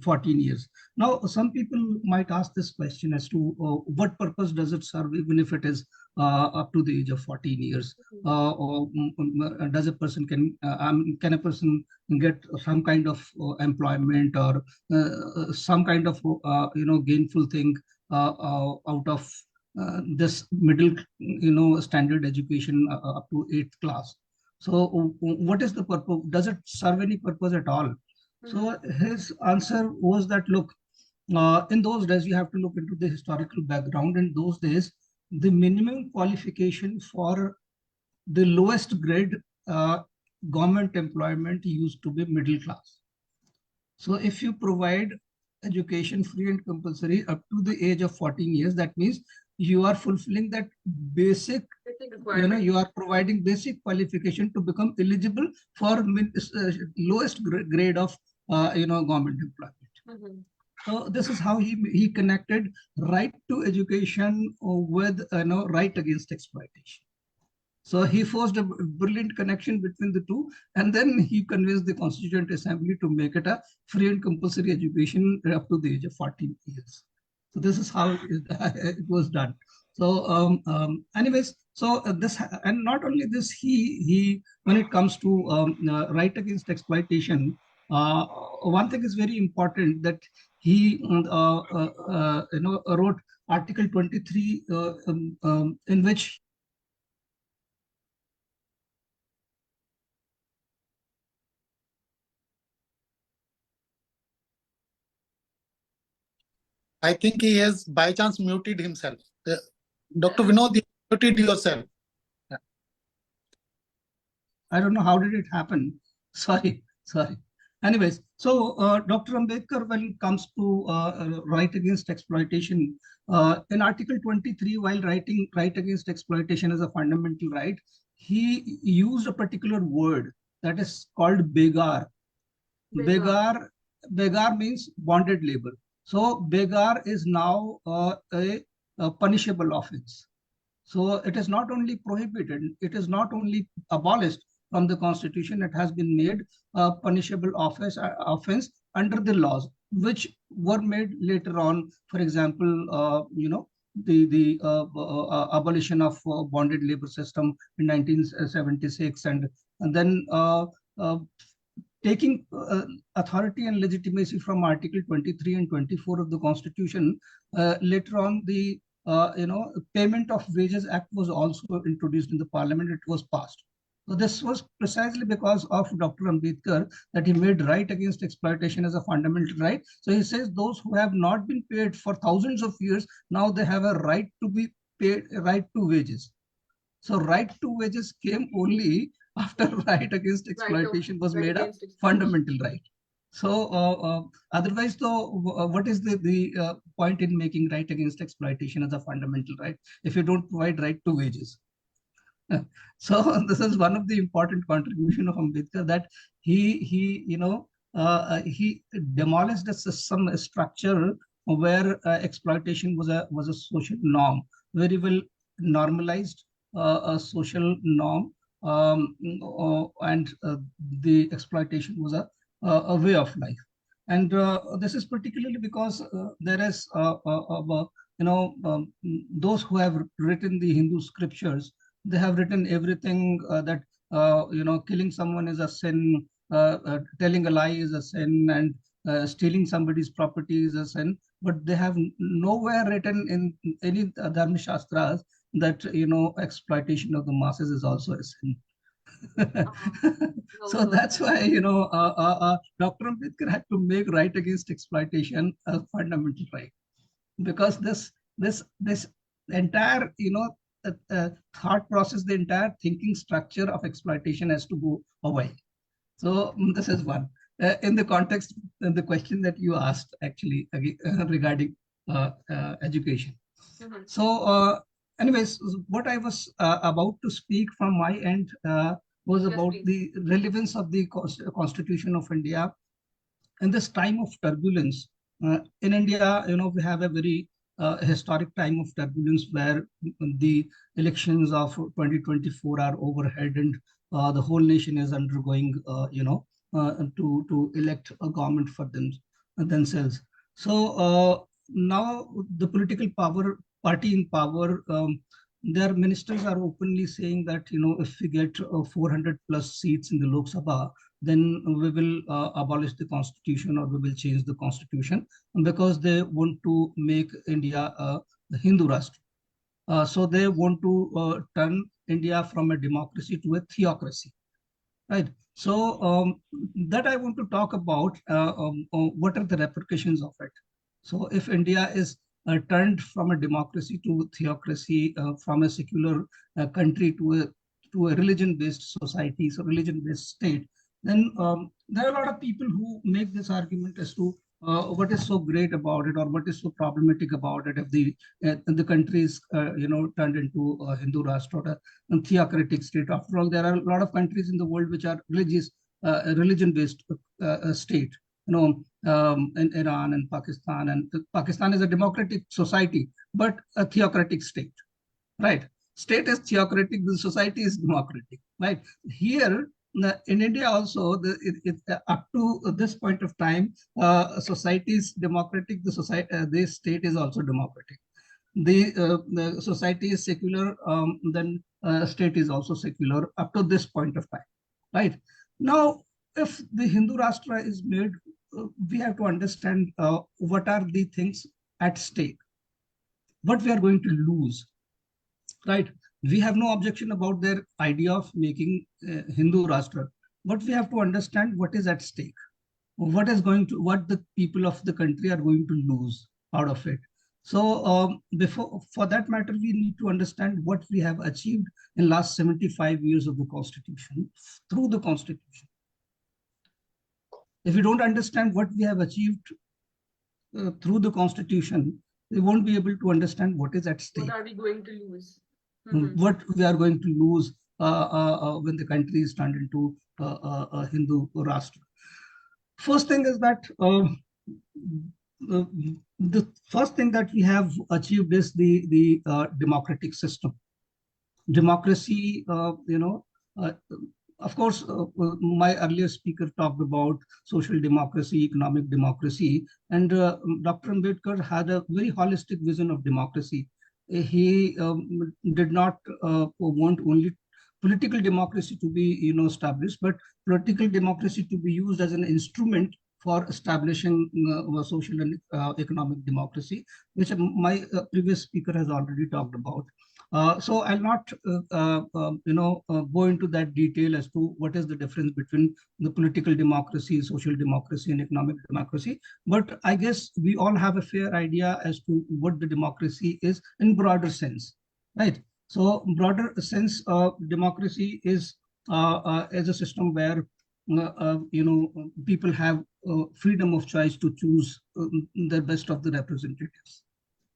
14 years. Now, some people might ask this question as to what purpose does it serve, even if it is up to the age of 14 years? Does a person can a person get some kind of employment or some kind of gainful thing out of this middle standard education up to 8th class? So what is the purpose? Does it serve any purpose at all? So his answer was that, look, in those days, you have to look into the historical background. In those days, the minimum qualification for the lowest grade government employment used to be middle class. So if you provide education free and compulsory up to the age of 14 years, that means you are fulfilling that basic, you are providing basic qualification to become eligible for lowest grade of, government employment. So this is how he connected right to education with, right against exploitation. So he forced a brilliant connection between the two, and then he convinced the Constituent Assembly to make it a free and compulsory education up to the age of 14 years. So this is how it was done. So anyways, so this, and not only this, he when it comes to right against exploitation, one thing is very important, that he wrote Article 23 in which I think he has by chance muted himself. Dr. Vinod, you muted yourself. Yeah. I don't know how did it happen. Sorry. Anyways, so Dr. Ambedkar, when it comes to right against exploitation, in Article 23, while writing right against exploitation as a fundamental right, he used a particular word that is called begar. Begar means bonded labor. So begar is now a punishable offense. So it is not only prohibited, it is not only abolished from the Constitution, it has been made a punishable offense under the laws, which were made later on. For example, the abolition of bonded labor system in 1976, and then taking authority and legitimacy from Article 23 and 24 of the Constitution. Later on, the Payment of Wages Act was also introduced in the Parliament. It was passed. So this was precisely because of Dr. Ambedkar that he made right against exploitation as a fundamental right. So he says those who have not been paid for thousands of years, now they have a right to be paid, right to wages. So right to wages came only after right against exploitation was made a fundamental right. So otherwise, though, what is the point in making right against exploitation as a fundamental right if you don't provide right to wages? So this is one of the important contribution of Ambedkar, that he demolished a system, a structure where exploitation was a social norm, very well normalized a social norm, and the exploitation was a way of life. And this is particularly because there is those who have written the Hindu scriptures, they have written everything that killing someone is a sin, telling a lie is a sin, and stealing somebody's property is a sin. But they have nowhere written in any Dharma Shastras that exploitation of the masses is also a sin. So that's why Dr. Ambedkar had to make right against exploitation a fundamental right, because this entire thought process, the entire thinking structure of exploitation has to go away. So this is one. In the context, the question that you asked actually regarding education. So anyways, what I was about to speak from my end was about the relevance of the Constitution of India in this time of turbulence. In India, we have a very historic time of turbulence where the elections of 2024 are overhead, and the whole nation is undergoing, to elect a government for themselves. So now the political party in power, their ministers are openly saying that, if we get 400 plus seats in the Lok Sabha, then we will abolish the constitution, or we will change the constitution, because they want to make India a Hindu Rashtra. So they want to turn India from a democracy to a theocracy, right? So that I want to talk about, what are the repercussions of it. So if India is turned from a democracy to theocracy, from a secular country to a religion-based society, so religion-based state, then there are a lot of people who make this argument as to what is so great about it, or what is so problematic about it, if the country is turned into a Hindu Rashtra, a theocratic state. After all, there are a lot of countries in the world which are religion-based state. In Iran and Pakistan, and Pakistan is a democratic society, but a theocratic state, right? State is theocratic, the society is democratic, right? Here in India also, up to this point of time, society is democratic, the state is also democratic. The society is secular, then state is also secular up to this point of time, right? Now, if the Hindu Rashtra is made, we have to understand what are the things at stake, what we are going to lose, right? We have no objection about their idea of making Hindu Rashtra, but we have to understand what is at stake, what the people of the country are going to lose out of it. So for that matter, we need to understand what we have achieved in last 75 years of the Constitution, through the Constitution. If we don't understand what we have achieved through the Constitution, we won't be able to understand what is at stake. What are we going to lose? What we are going to lose when the country is turned into a Hindu Rashtra. First thing is that the first thing that we have achieved is the democratic system. Democracy, of course, my earlier speaker talked about social democracy, economic democracy, and Dr. Ambedkar had a very holistic vision of democracy. He did not want only political democracy to be established, but political democracy to be used as an instrument for establishing social and economic democracy, which my previous speaker has already talked about. So I'll not go into that detail as to what is the difference between the political democracy, social democracy, and economic democracy. But I guess we all have a fair idea as to what the democracy is in broader sense, right? So broader sense, democracy is a system where people have freedom of choice to choose the best of the representatives,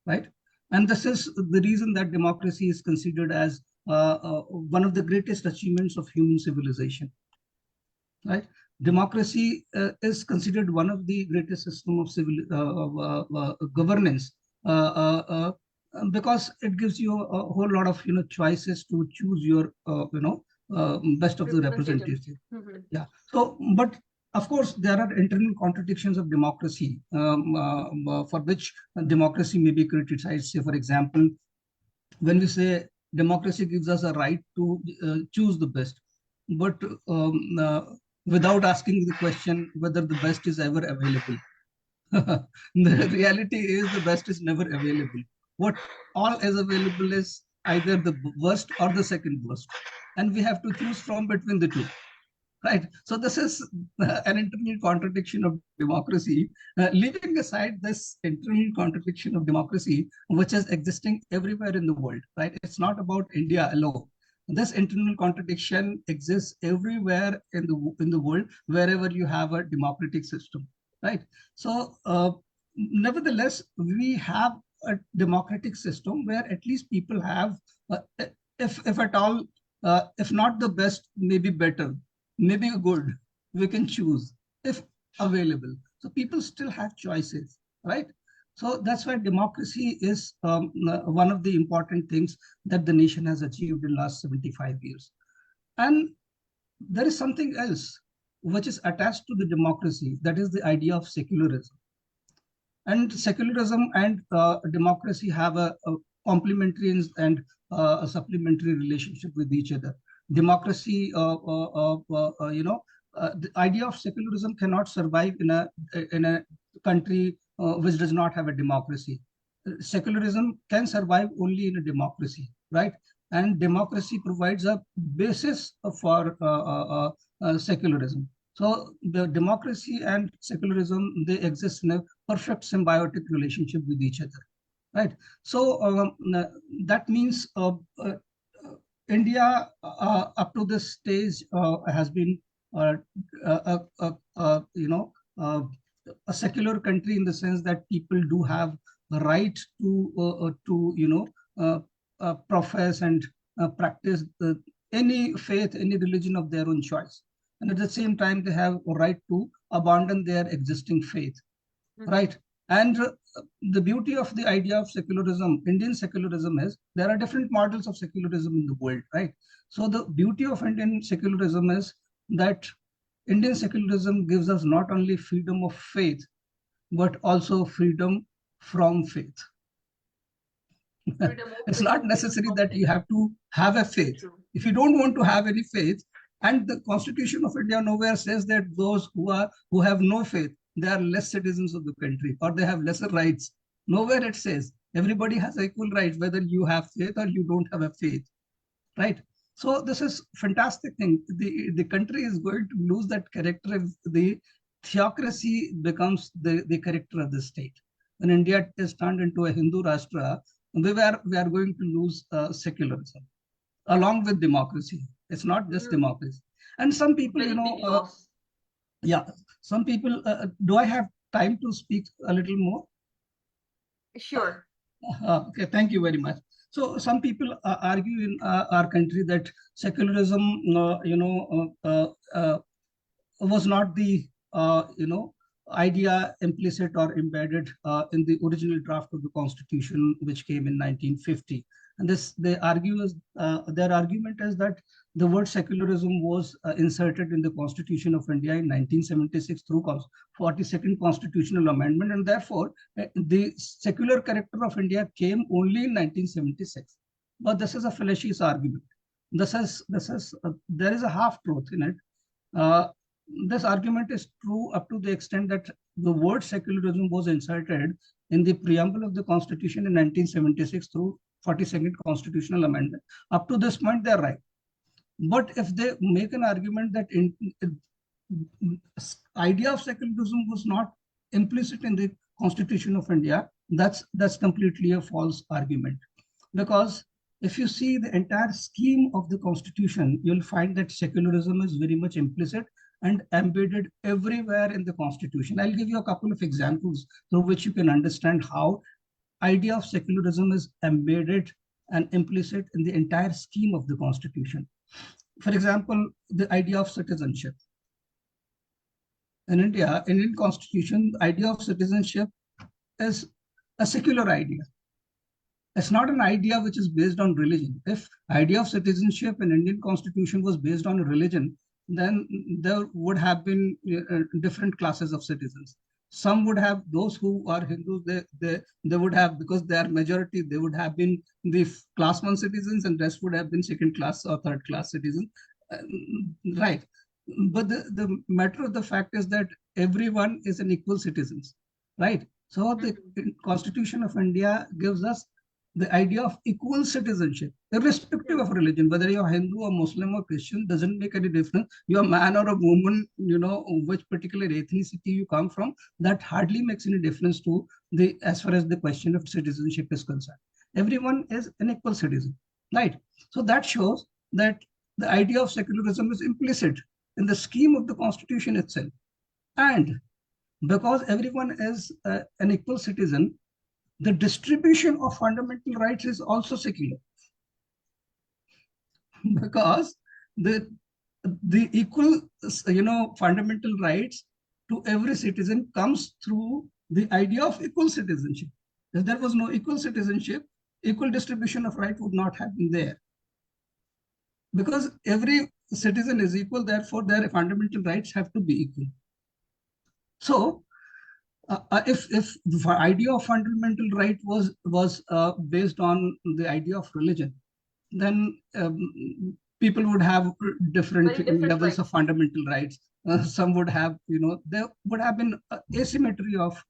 right? And this is the reason that democracy is considered as one of the greatest achievements of human civilization, right? Democracy is considered one of the greatest systems of governance because it gives you a whole lot of choices to choose your best of the representatives. Yeah. So, but of course, there are internal contradictions of democracy for which democracy may be criticized. Say, for example, when we say democracy gives us a right to choose the best, but without asking the question whether the best is ever available. The reality is the best is never available. What all is available is either the worst or the second worst. And we have to choose from between the two. right? So this is an internal contradiction of democracy. Leaving aside this internal contradiction of democracy, which is existing everywhere in the world, right? It's not about India alone. This internal contradiction exists everywhere in the world, wherever you have a democratic system, right? So, nevertheless, we have a democratic system where at least people have, if at all, if not the best, maybe better, maybe good, we can choose if available. So people still have choices, right? So that's why democracy is one of the important things that the nation has achieved in the last 75 years. And there is something else which is attached to the democracy, that is the idea of secularism. And secularism and democracy have a complementary and a supplementary relationship with each other. Democracy, the idea of secularism cannot survive in a country which does not have a democracy. Secularism can survive only in a democracy, right? And democracy provides a basis for secularism. So the democracy and secularism, they exist in a perfect symbiotic relationship with each other, right? So that means India up to this stage has been a secular country, in the sense that people do have the right to profess and practice any faith, any religion of their own choice. And at the same time, they have a right to abandon their existing faith, right? And the beauty of the idea of secularism, Indian secularism, is there are different models of secularism in the world, right? So the beauty of Indian secularism is that Indian secularism gives us not only freedom of faith, but also freedom from faith. It's not necessary that you have to have a faith. If you don't want to have any faith, and the Constitution of India nowhere says that those who have no faith, they are less citizens of the country, or they have lesser rights. Nowhere it says everybody has equal rights, whether you have faith or you don't have a faith, right? So this is fantastic thing. The country is going to lose that character if the theocracy becomes the character of the state. When India is turned into a Hindu Rashtra, we are going to lose secularism along with democracy. It's not just democracy. And some people, yeah, some people, do I have time to speak a little more? Sure. Okay, thank you very much. So some people argue in our country that secularism, was not the, idea implicit or embedded in the original draft of the Constitution, which came in 1950. And their argument is that the word secularism was inserted in the Constitution of India in 1976 through 42nd Constitutional Amendment, and therefore the secular character of India came only in 1976. But this is a fallacious argument. There is a half truth in it. This argument is true up to the extent that the word secularism was inserted in the preamble of the Constitution in 1976 through 42nd Constitutional Amendment. Up to this point, they're right. But if they make an argument that idea of secularism was not implicit in the Constitution of India, that's completely a false argument. Because if you see the entire scheme of the Constitution, you'll find that secularism is very much implicit and embedded everywhere in the Constitution. I'll give you a couple of examples through which you can understand how idea of secularism is embedded and implicit in the entire scheme of the Constitution. For example, the idea of citizenship. In India, Indian Constitution, the idea of citizenship is a secular idea. It's not an idea which is based on religion. If idea of citizenship in Indian Constitution was based on religion, then there would have been different classes of citizens. Some would have, those who are Hindus, they would have, because they are majority, they would have been the class 1 citizens, and rest would have been second class or third class citizens, right? But the matter of the fact is that everyone is an equal citizens, right? So the Constitution of India gives us the idea of equal citizenship, irrespective of religion, whether you're Hindu or Muslim or Christian, doesn't make any difference. You're a man or a woman, which particular ethnicity you come from, that hardly makes any difference to as far as the question of citizenship is concerned. Everyone is an equal citizen, right? So that shows that the idea of secularism is implicit in the scheme of the Constitution itself. And because everyone is an equal citizen, the distribution of fundamental rights is also secular, because the equal fundamental rights to every citizen comes through the idea of equal citizenship. If there was no equal citizenship, equal distribution of right would not have been there, because every citizen is equal, therefore their fundamental rights have to be equal. So if the idea of fundamental right was based on the idea of religion, then people would have different levels rights of fundamental rights. Some would have, there would have been asymmetry of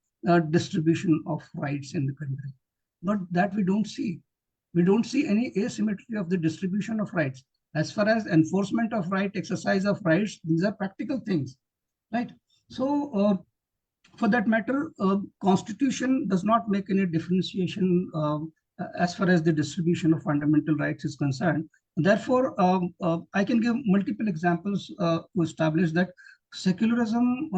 distribution of rights in the country. But that we don't see. We don't see any asymmetry of the distribution of rights. As far as enforcement of right, exercise of rights, these are practical things, right? So for that matter, Constitution does not make any differentiation as far as the distribution of fundamental rights is concerned. Therefore, I can give multiple examples to establish that secularism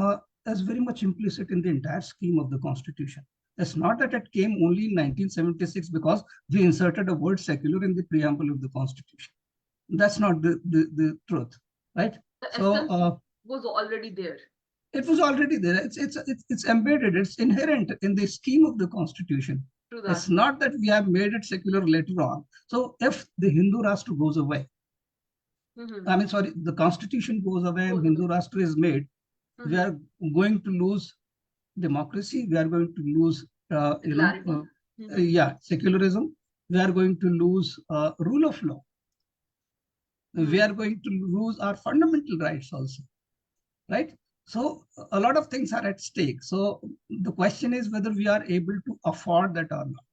is very much implicit in the entire scheme of the Constitution. It's not that it came only in 1976 because we inserted a word secular in the preamble of the Constitution. That's not the truth, right? The was already there. It was already there. It's embedded. It's inherent in the scheme of the Constitution. It's not that we have made it secular later on. So if the Hindu Rashtra goes away, the Constitution goes away and Hindu Rashtra is made, we are going to lose democracy. We are going to lose, secularism. We are going to lose rule of law. We are going to lose our fundamental rights also, right? So a lot of things are at stake. So the question is whether we are able to afford that or not.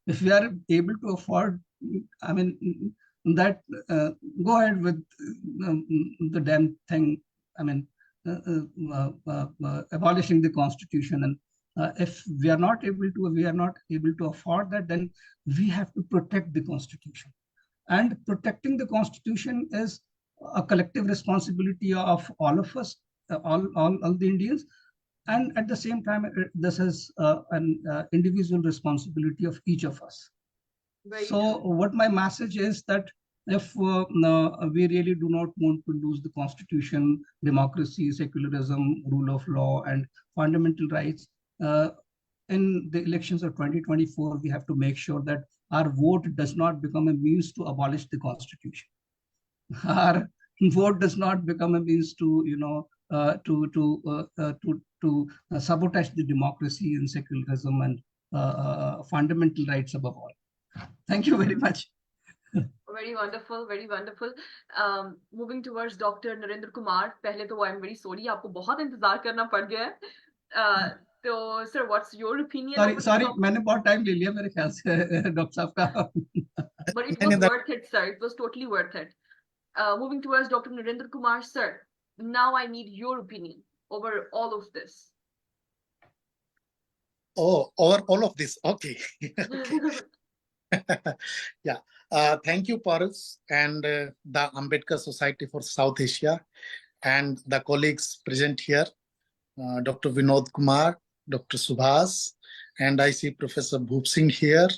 If we are able to afford, go ahead with the damn thing. Abolishing the Constitution. And if we are not able to afford that, then we have to protect the Constitution. And protecting the Constitution is a collective responsibility of all of us, all the Indians. And at the same time, this is an individual responsibility of each of us. So what my message is that if we really do not want to lose the Constitution, democracy, secularism, rule of law, and fundamental rights, in the elections of 2024, we have to make sure that our vote does not become a means to abolish the Constitution. Our vote does not become a means to, sabotage the democracy and secularism and fundamental rights above all. Thank you very much. Very wonderful, very wonderful. Moving towards Dr. Narendra Kumar. Pehle to I'm very sorry, आपको बहुत इंतजार करना पड़ गया है. So, sir, what's your opinion? Sorry, मैंने बहुत time ले लिया मेरे ख्याल से डॉक्टर साहब का. But it was worth it, sir. It was totally worth it. Moving towards Dr. Narendra Kumar, sir. Now I need your opinion over all of this. Oh, over all of this. Okay. Yeah. Thank you, Paroosh, and the Ambedkar Society for South Asia, and the colleagues present here, Dr. Vinod Kumar, Dr. Subhash, and I see Professor Bhup Singh here,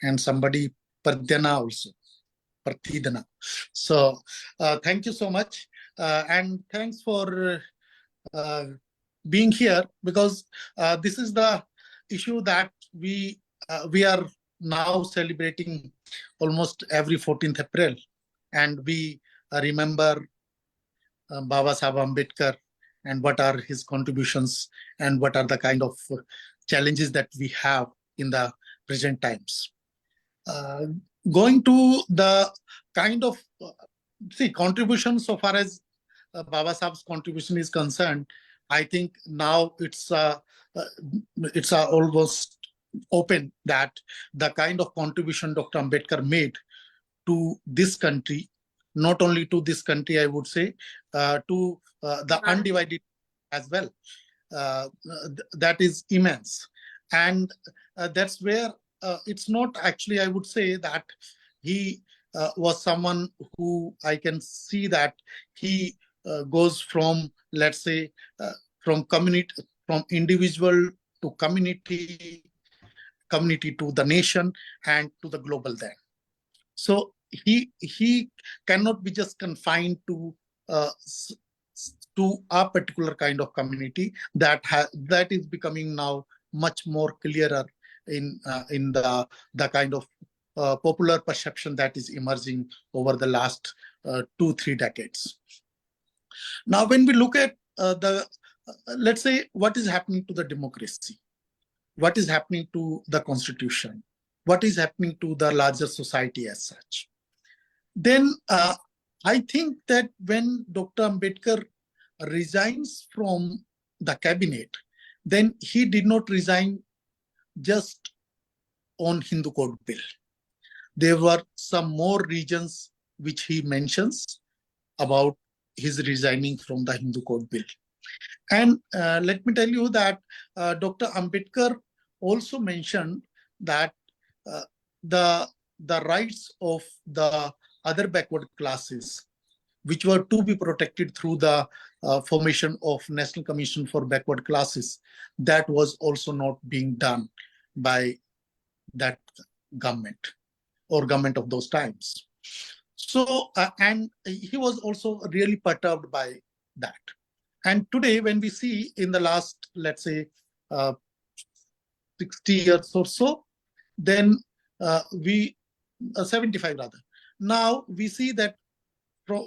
and somebody Pardhyana also, Partidana. So thank you so much, and thanks for being here, because this is the issue that we are now celebrating almost every 14th April, and we remember Baba Saheb Ambedkar and what are his contributions and what are the kind of challenges that we have in the present times. Going to the kind of contribution so far as Baba Saheb's contribution is concerned, I think now it's almost open that the kind of contribution Dr. Ambedkar made to this country, not only to this country, I would say, to the undivided as well. That is immense. And that's where it's not actually, I would say that he was someone who I can see that he goes from, let's say, from community, from individual to community, community to the nation and to the global then. So he cannot be just confined to a particular kind of community that is becoming now much more clearer in the kind of popular perception that is emerging over the last 2-3 decades. Now, when we look at let's say, what is happening to the democracy, what is happening to the constitution, what is happening to the larger society as such, then I think that when Dr. Ambedkar resigns from the cabinet, then he did not resign just on Hindu Code Bill. There were some more reasons which he mentions about his resigning from the Hindu Code Bill. And let me tell you that Dr. Ambedkar also mentioned that the rights of the other backward classes, which were to be protected through the formation of National Commission for Backward Classes, that was also not being done by that government or government of those times. So, and he was also really perturbed by that. And today, when we see in the last, let's say, 60 years or so, then 75 rather. Now we see that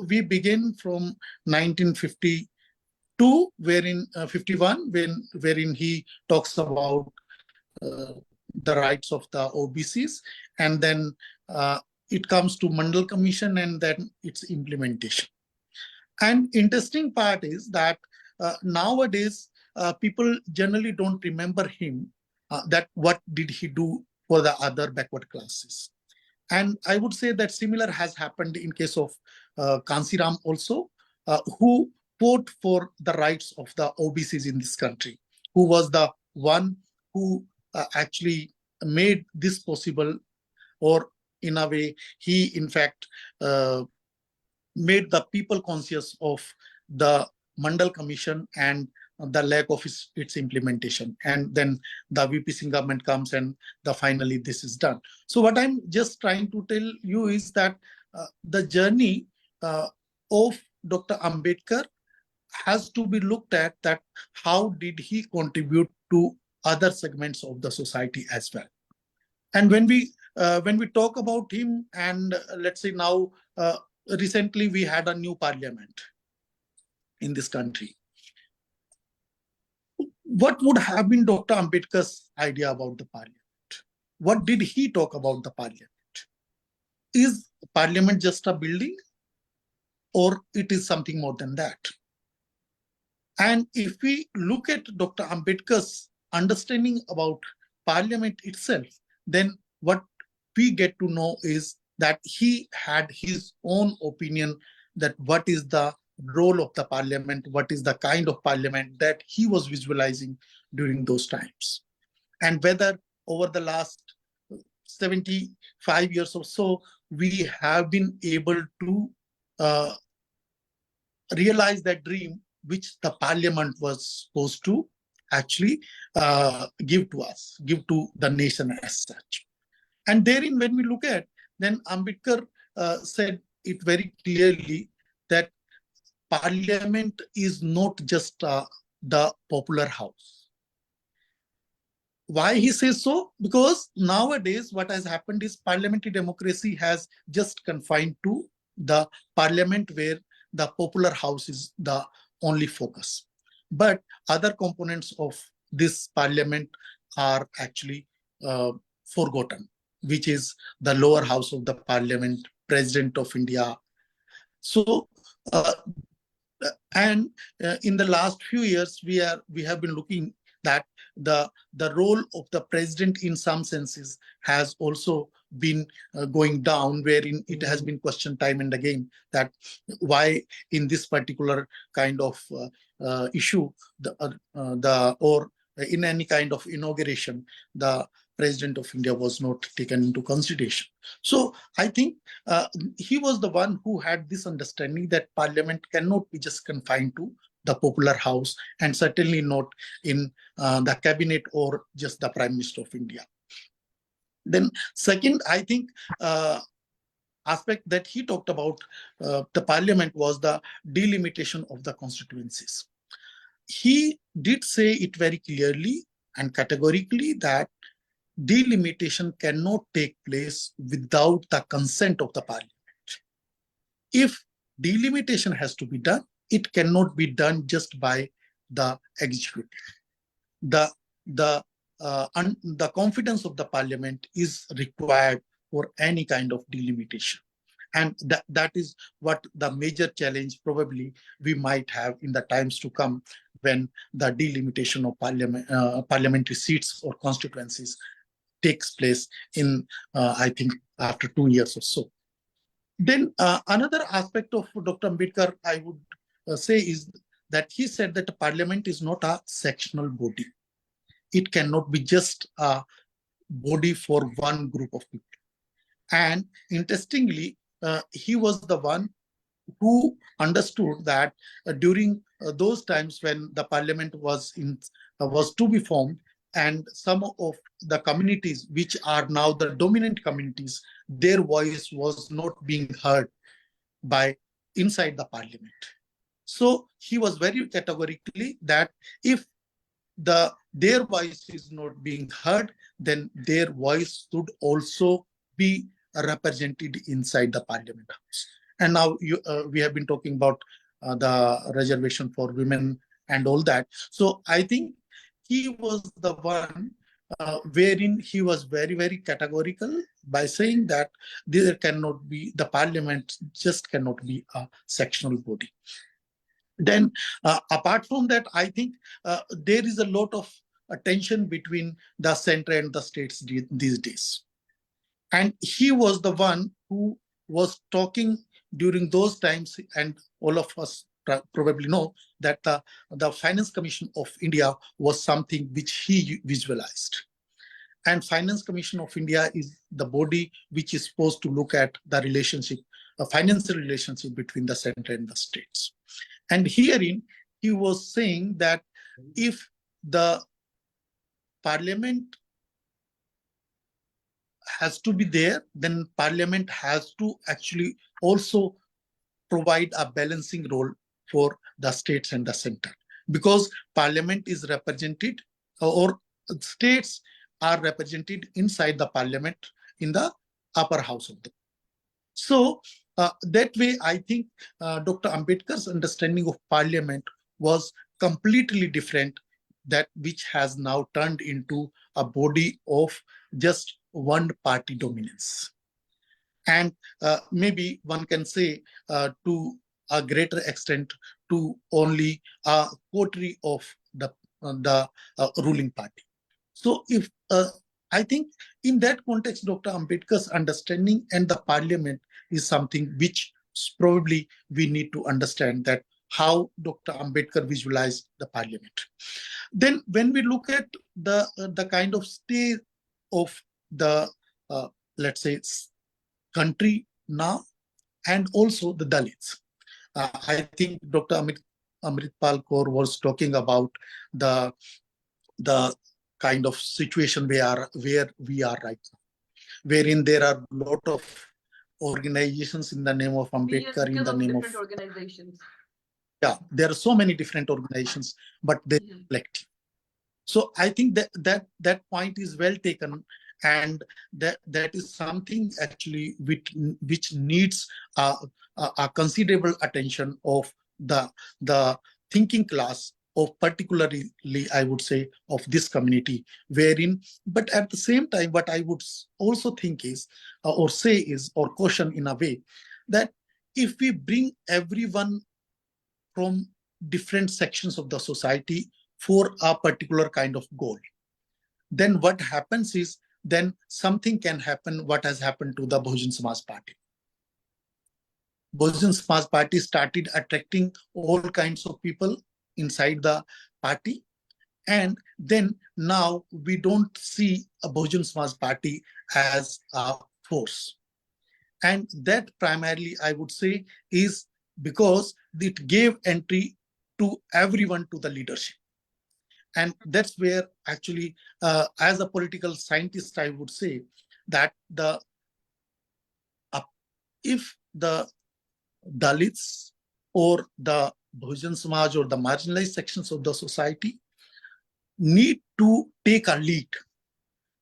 we begin from 1952, wherein 51, wherein he talks about the rights of the OBCs, and then it comes to Mandal Commission and then its implementation. And interesting part is that nowadays people generally don't remember him, that what did he do for the other backward classes. And I would say that similar has happened in case of Kansiram also, who fought for the rights of the OBCs in this country, who was the one who actually made this possible, or in a way, he in fact made the people conscious of the Mandal Commission and the lack of its implementation. And then the VP Singh government comes and finally this is done. So what I'm just trying to tell you is that the journey of Dr. Ambedkar has to be looked at, that how did he contribute to other segments of the society as well. And when we talk about him, and let's say now, recently we had a new parliament in this country. What would have been Dr. Ambedkar's idea about the parliament? What did he talk about the parliament? Is parliament just a building, or it is something more than that? And if we look at Dr. Ambedkar's understanding about parliament itself, then what we get to know is that he had his own opinion that what is the role of the parliament, what is the kind of parliament that he was visualizing during those times. And whether over the last 75 years or so, we have been able to realize that dream which the parliament was supposed to actually give to us, give to the nation as such. And therein, when we look at, then Ambedkar said it very clearly that parliament is not just the popular house. Why he says so? Because nowadays what has happened is parliamentary democracy has just confined to the parliament, where the popular house is the only focus. But other components of this parliament are actually forgotten, which is the lower house of the parliament, President of India. So, in the last few years, we have been looking that the role of the president in some senses has also been going down, wherein it has been questioned time and again that why in this particular kind of issue or in any kind of inauguration the President of India was not taken into consideration. So I think he was the one who had this understanding that Parliament cannot be just confined to the popular house, and certainly not in the cabinet or just the Prime Minister of India. Then second, I think aspect that he talked about the Parliament was the delimitation of the constituencies. He did say it very clearly and categorically that delimitation cannot take place without the consent of the Parliament. If delimitation has to be done, it cannot be done just by the executive. The confidence of the Parliament is required for any kind of delimitation. And that is what the major challenge probably we might have in the times to come when the delimitation of parliamentary seats or constituencies takes place in, I think, after 2 years or so. Then another aspect of Dr. Ambedkar, I would say, is that he said that the Parliament is not a sectional body. It cannot be just a body for one group of people. And interestingly, he was the one who understood that during those times when the Parliament was to be formed, and some of the communities which are now the dominant communities, their voice was not being heard by inside the Parliament. So he was very categorically that if their voice is not being heard, then their voice should also be represented inside the Parliament House. And now we have been talking about the reservation for women and all that. So I think he was the one wherein he was very, very categorical by saying that there cannot be, the Parliament just cannot be a sectional body. Then apart from that, I think there is a lot of tension between the center and the states these days. And he was the one who was talking during those times, and all of us probably know that the Finance Commission of India was something which he visualized. And Finance Commission of India is the body which is supposed to look at the relationship, a financial relationship between the center and the states. And herein, he was saying that if the Parliament has to be there, then Parliament has to actually also provide a balancing role for the states and the center, because Parliament is represented, or states are represented inside the Parliament in the upper house of the. So that way, I think Dr. Ambedkar's understanding of Parliament was completely different, that which has now turned into a body of just one party dominance. And maybe one can say to a greater extent to only a coterie of the ruling party. So if I think in that context, Dr. Ambedkar's understanding and the Parliament is something which probably we need to understand, that how Dr. Ambedkar visualized the Parliament. Then when we look at the kind of state of the, let's say, country now, and also the Dalits. I think Dr. AMRITPAUL Kaur was talking about the kind of situation where we are right now, wherein there are a lot of organizations in the name of Ambedkar, in the name of organizations. Yeah, there are so many different organizations, but they're collective. So I think that point is well taken, and that is something actually which needs a considerable attention of the thinking class, of particularly, I would say, of this community, wherein, but at the same time, what I would also think is, or say is, or caution in a way, that if we bring everyone from different sections of the society for a particular kind of goal, then what happens is, then something can happen what has happened to the Bahujan Samaj Party. Bahujan Samaj Party started attracting all kinds of people inside the party, and then now we don't see a Bahujan Samaj Party as a force. And that primarily, I would say, is because it gave entry to everyone to the leadership. And that's where actually, as a political scientist, I would say that if the Dalits or the Bahujan Samaj or the marginalized sections of the society need to take a lead,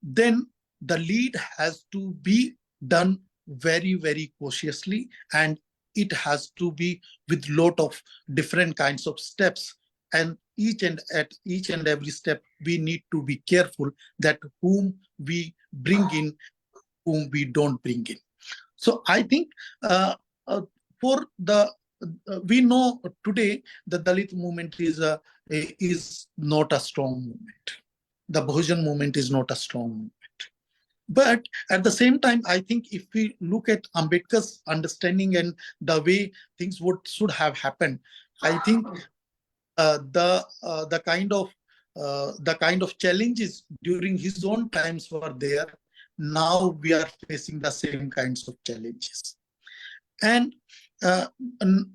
then the lead has to be done very, very cautiously, and it has to be with lot of different kinds of steps. And at each and every step, we need to be careful that whom we bring in, whom we don't bring in. So I think for the we know today the Dalit movement is not a strong movement. The Bahujan movement is not a strong movement. But at the same time, I think if we look at Ambedkar's understanding and the way things should have happened, I think the kind of challenges during his own times were there. Now we are facing the same kinds of challenges, and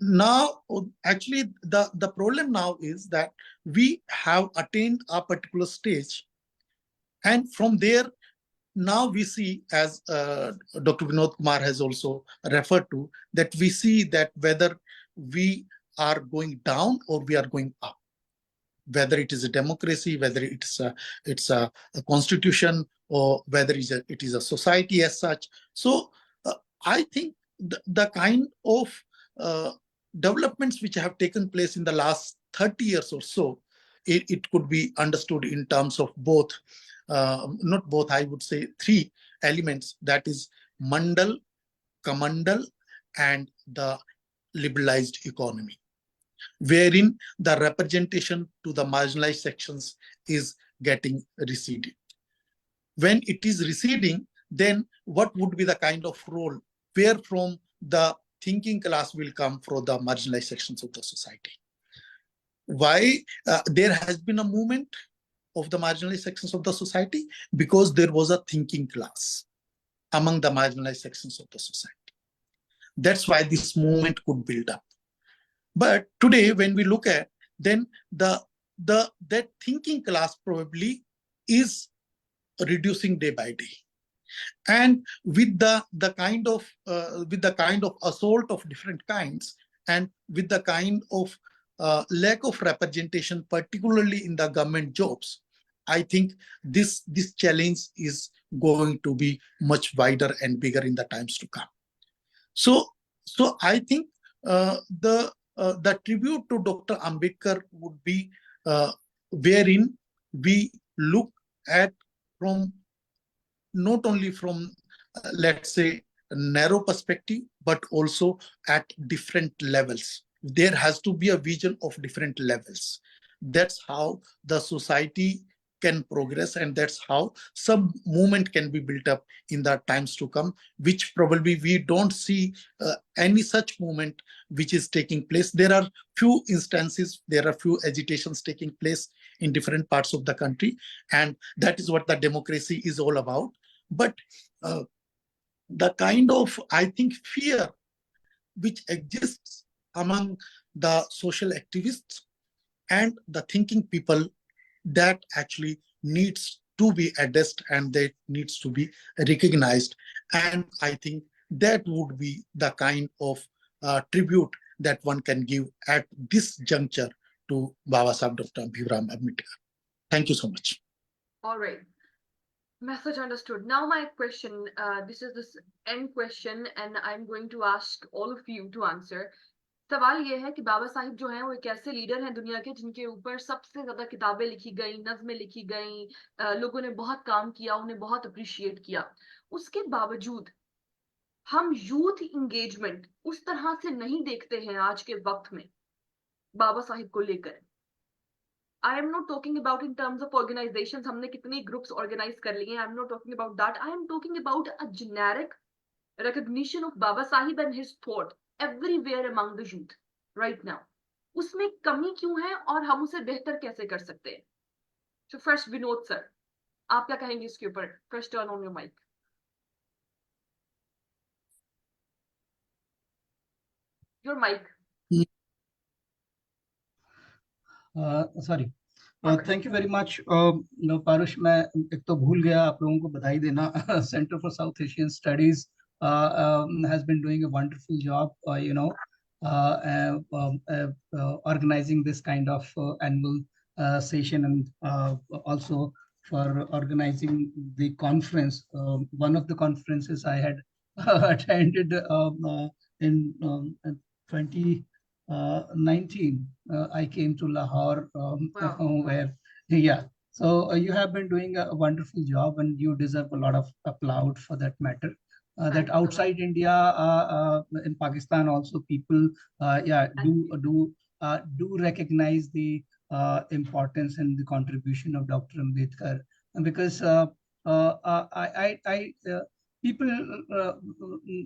now actually the problem now is that we have attained a particular stage, and from there now we see, as Dr. Vinod Kumar has also referred to, that we see that whether we are going down or we are going up, whether it is a democracy, whether it's a constitution, or whether it is a society as such. So I think the kind of developments which have taken place in the last 30 years or so, it could be understood in terms of both, not both, I would say three elements, that is Mandal, Kamandal, and the liberalized economy, wherein the representation to the marginalized sections is getting receded. When it is receding, then what would be the kind of role where from the thinking class will come for the marginalized sections of the society? Why there has been a movement of the marginalized sections of the society? Because there was a thinking class among the marginalized sections of the society. That's why this movement could build up. But today, when we look at, then that thinking class probably is reducing day by day, and with the kind of assault of different kinds, and with the kind of lack of representation, particularly in the government jobs, I think this challenge is going to be much wider and bigger in the times to come. So I think the tribute to Dr. Ambedkar would be wherein we look at from not only from let's say a narrow perspective, but also at different levels. There has to be a vision of different levels. That's how the society can progress, and that's how some movement can be built up in the times to come, which probably we don't see any such movement which is taking place. There are few instances, there are few agitations taking place in different parts of the country, and that is what the democracy is all about. But the kind of, I think, fear which exists among the social activists and the thinking people, that actually needs to be addressed, and that needs to be recognized. And I think that would be the kind of tribute that one can give at this juncture to Baba Sahib Dr. Bhim Rao Ambedkar. Thank you so much. All right. Message understood. Now my question, this is this end question, and I'm going to ask all of you to answer. सवाल ये है कि बाबा साहिब जो हैं वो एक ऐसे leader हैं दुनिया के जिनके ऊपर सबसे ज्यादा किताबें लिखी गई, नज़्में लिखी गई, लोगों ने बहुत काम किया, उन्हें बहुत अप्रिशिएट किया। उसके बावजूद हम यूथ इंगेजमेंट उस तरह से नहीं देखते हैं आज के वक्त में बाबा साहिब को लेकर। I am not talking about in terms of organizations, हमने कितने groups organize कर लिए हैं. I'm not talking about that. I am talking about a generic recognition of Baba Sahib and his thought everywhere among the youth right now. उसमें कमी क्यों है और हम उसे बेहतर कैसे कर सकते हैं? So first, विनोद सर, आप क्या कहेंगे इसके ऊपर? First, turn on your mic. Your mic. Sorry. Thank you very much. Paroosh, मैं एक तो भूल गया आप लोगों को बधाई देना. Center for South Asian Studies has been doing a wonderful job, organizing this kind of annual session, and also for organizing the conference. One of the conferences I had attended in 2019, I came to Lahore, Wow. where, yeah. So you have been doing a wonderful job, and you deserve a lot of applaud for that matter. That Thank you. outside India, in Pakistan also, people, do recognize the importance and the contribution of Dr. Ambedkar, because people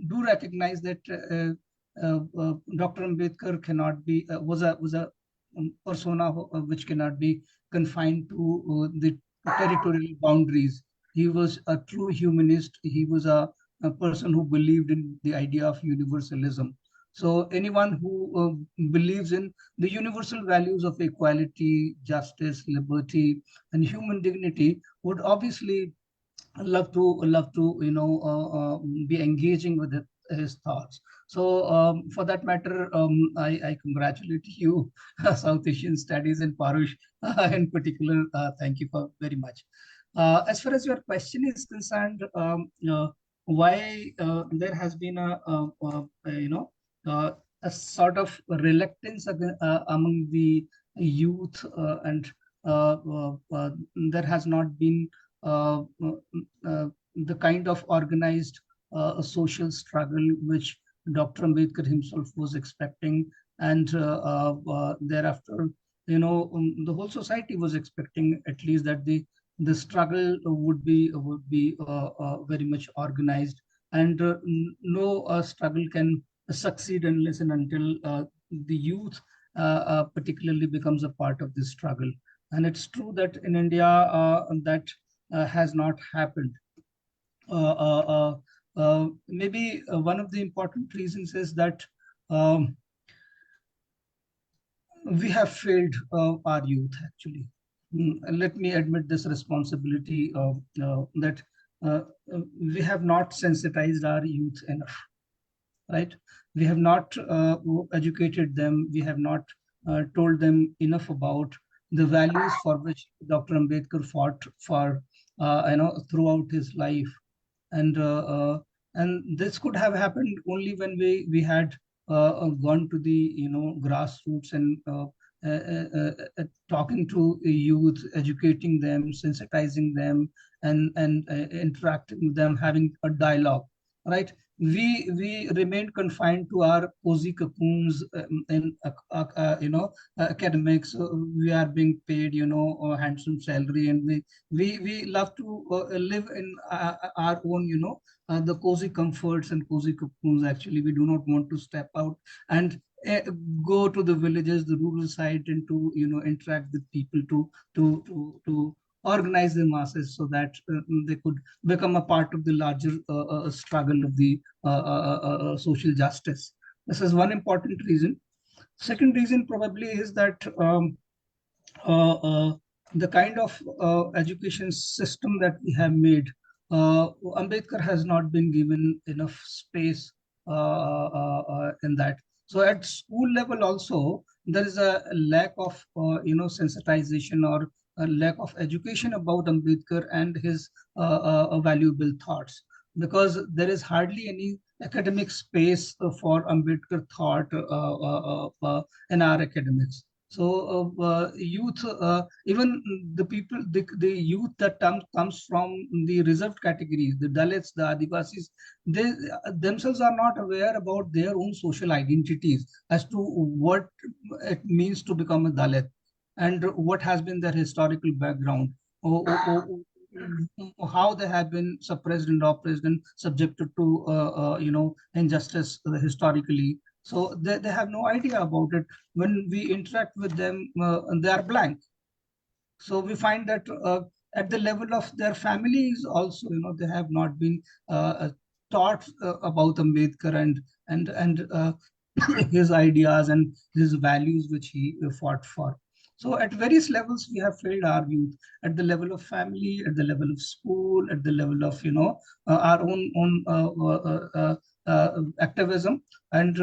do recognize that. Dr. Ambedkar cannot be was a persona which cannot be confined to the territorial boundaries. He was a true humanist. He was a person who believed in the idea of universalism. So anyone who believes in the universal values of equality, justice, liberty, and human dignity would obviously love to be engaging with his thoughts. So for that matter, I congratulate you, South Asian Studies, and Paroosh in particular. Thank you for very much. As far as your question is concerned, why there has been a sort of reluctance among the youth, and there has not been the kind of organized social struggle which Dr. Ambedkar himself was expecting, and thereafter, the whole society was expecting at least that the struggle would be very much organized, and no struggle can succeed unless and until the youth particularly becomes a part of this struggle. And it's true that in India that has not happened. Maybe one of the important reasons is that we have failed our youth, actually. Let me admit this responsibility that we have not sensitized our youth enough, right? We have not educated them. We have not told them enough about the values for which Dr. Ambedkar fought for, throughout his life. And this could have happened only when we had gone to the grassroots and talking to youth, educating them, sensitizing them, and interacting with them, having a dialogue, right? We remained confined to our cozy cocoons in academics. We are being paid a handsome salary, and we love to live in our own the cozy comforts and cozy cocoons. Actually, we do not want to step out and go to the villages, the rural side, and to interact with people, to organize the masses so that they could become a part of the larger struggle of the social justice. This is one important reason. Second reason probably is that the kind of education system that we have made, Ambedkar has not been given enough space in that. So at school level also, there is a lack of sensitization or a lack of education about Ambedkar and his valuable thoughts, because there is hardly any academic space for Ambedkar thought in our academics. So youth, even the people, the youth that comes from the reserved categories, the Dalits, the Adivasis, they themselves are not aware about their own social identities as to what it means to become a Dalit. and what has been their historical background, how they have been suppressed and oppressed and subjected to injustice historically. So they have no idea about it. When we interact with them, they are blank. So we find that at the level of their families also, they have not been taught about Ambedkar and his ideas and his values which he fought for. So at various levels, we have failed our youth, at the level of family, at the level of school, at the level of our own activism, and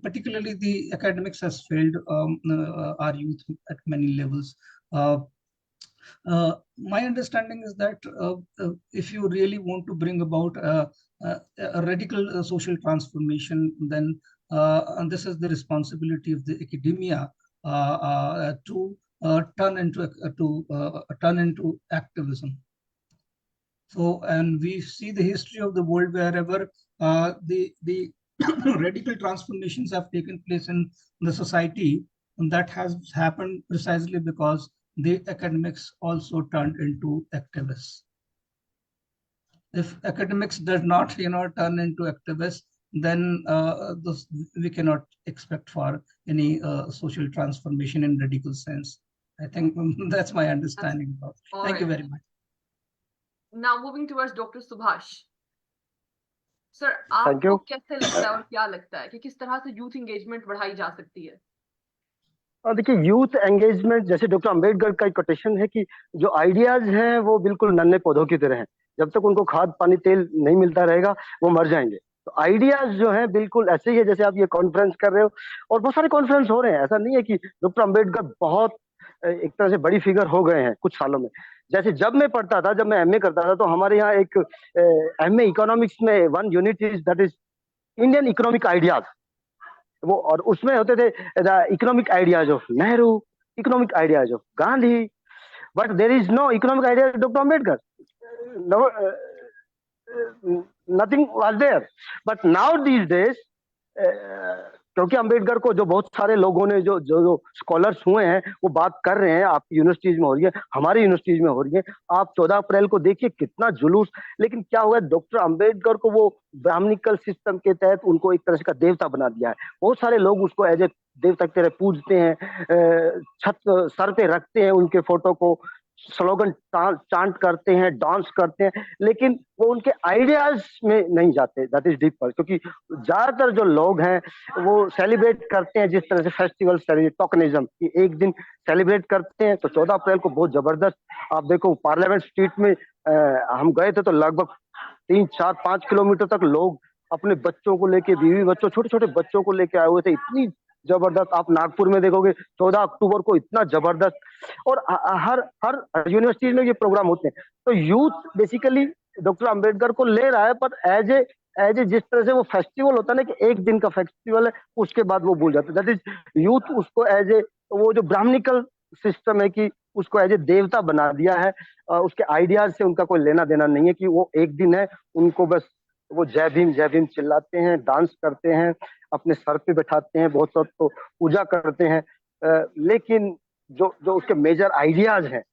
particularly the academics has failed our youth at many levels. My understanding is that if you really want to bring about a radical social transformation, then and this is the responsibility of the academia to turn into activism. So, and we see the history of the world wherever the radical transformations have taken place in the society, and that has happened precisely because the academics also turned into activists. If academics does not, turn into activists, then we cannot expect for any social transformation in radical sense. I think that's my understanding. Thank you very much. Now moving towards Dr. Subhash. Sir, आपको कैसे लगता है और क्या लगता है कि किस तरह से यूथ एंगेजमेंट बढ़ाई जा सकती है? देखिए, यूथ एंगेजमेंट, जैसे डॉक्टर अंबेडकर का एक कोटेशन है कि जो आइडियाज हैं वो बिल्कुल नन्हे पौधों की तरह हैं, जब तक उनको खाद पानी तेल नहीं मिलता रहेगा वो मर जाएंगे। तो आइडियाज जो हैं बिल्कुल ऐसे ही है जैसे आप ये कॉन्फ्रेंस कर रहे हो, और बहुत सारे कॉन्फ्रेंस हो रहे हैं। ऐसा नहीं है कि डॉक्टर अंबेडकर बहुत एक तरह से बड़ी फिगर हो गए हैं कुछ सालों में। जैसे जब मैं पढ़ता था, जब मैं एमए करता था, तो हमारे यहाँ एक एमए इकोनॉमिक्स में one unit is that is Indian economic ideas, वो, और उसमें होते थे the economic ideas of Nehru, economic ideas of Gandhi, but there is no economic ideas doctor Ambedkar, nothing was there. But now these days, क्योंकि अंबेडकर को जो बहुत सारे लोगों ने जो जो जो स्कॉलर्स हुए हैं वो बात कर रहे हैं, आपकी यूनिवर्सिटीज में हो रही है, हमारी यूनिवर्सिटीज में हो रही है। आप 14 अप्रैल को देखिए कितना जुलूस। लेकिन क्या हुआ, डॉक्टर अंबेडकर को वो ब्राह्मणिकल सिस्टम के तहत उनको एक तरह से का देवता बना दिया है। बहुत सारे लोग उसको एज ए देवता की तरह पूजते हैं, छत सर पे रखते हैं उनके फोटो को, स्लोगन चांट करते हैं, डांस करते हैं, लेकिन वो उनके आइडियाज में नहीं जाते, दैट इज डीपर। क्योंकि ज्यादातर जो लोग हैं वो सेलिब्रेट करते हैं जिस तरह से फेस्टिवल टोकनिज्म की एक दिन सेलिब्रेट करते हैं। तो 14 अप्रैल को बहुत जबरदस्त, आप देखो पार्लियामेंट स्ट्रीट में हम गए थे तो लगभग 3, 4, 5 किलोमीटर तक लोग अपने बच्चों को लेके, बीवी बच्चों, छोटे छोटे बच्चों को लेके आए हुए थे। इतनी जबरदस्त, आप नागपुर में देखोगे 14 अक्टूबर को इतना जबरदस्त, और हर हर यूनिवर्सिटी में ये प्रोग्राम होते हैं। तो यूथ बेसिकली डॉक्टर अंबेडकर को ले रहा है, पर एज ए जिस तरह से वो फेस्टिवल होता है ना कि एक दिन का फेस्टिवल है, उसके बाद वो भूल जाते हैं। दैट इज यूथ उसको एज ए, वो जो ब्राह्मणिकल सिस्टम है कि उसको एज ए देवता बना दिया है। उसके आइडियाज से उनका कोई लेना देना नहीं है कि वो एक दिन है, उनको बस वो जय भीम चिल्लाते हैं, डांस करते हैं, अपने सर पे बैठाते हैं, बहुत सब तो पूजा करते हैं, लेकिन जो जो उसके मेजर आइडियाज हैं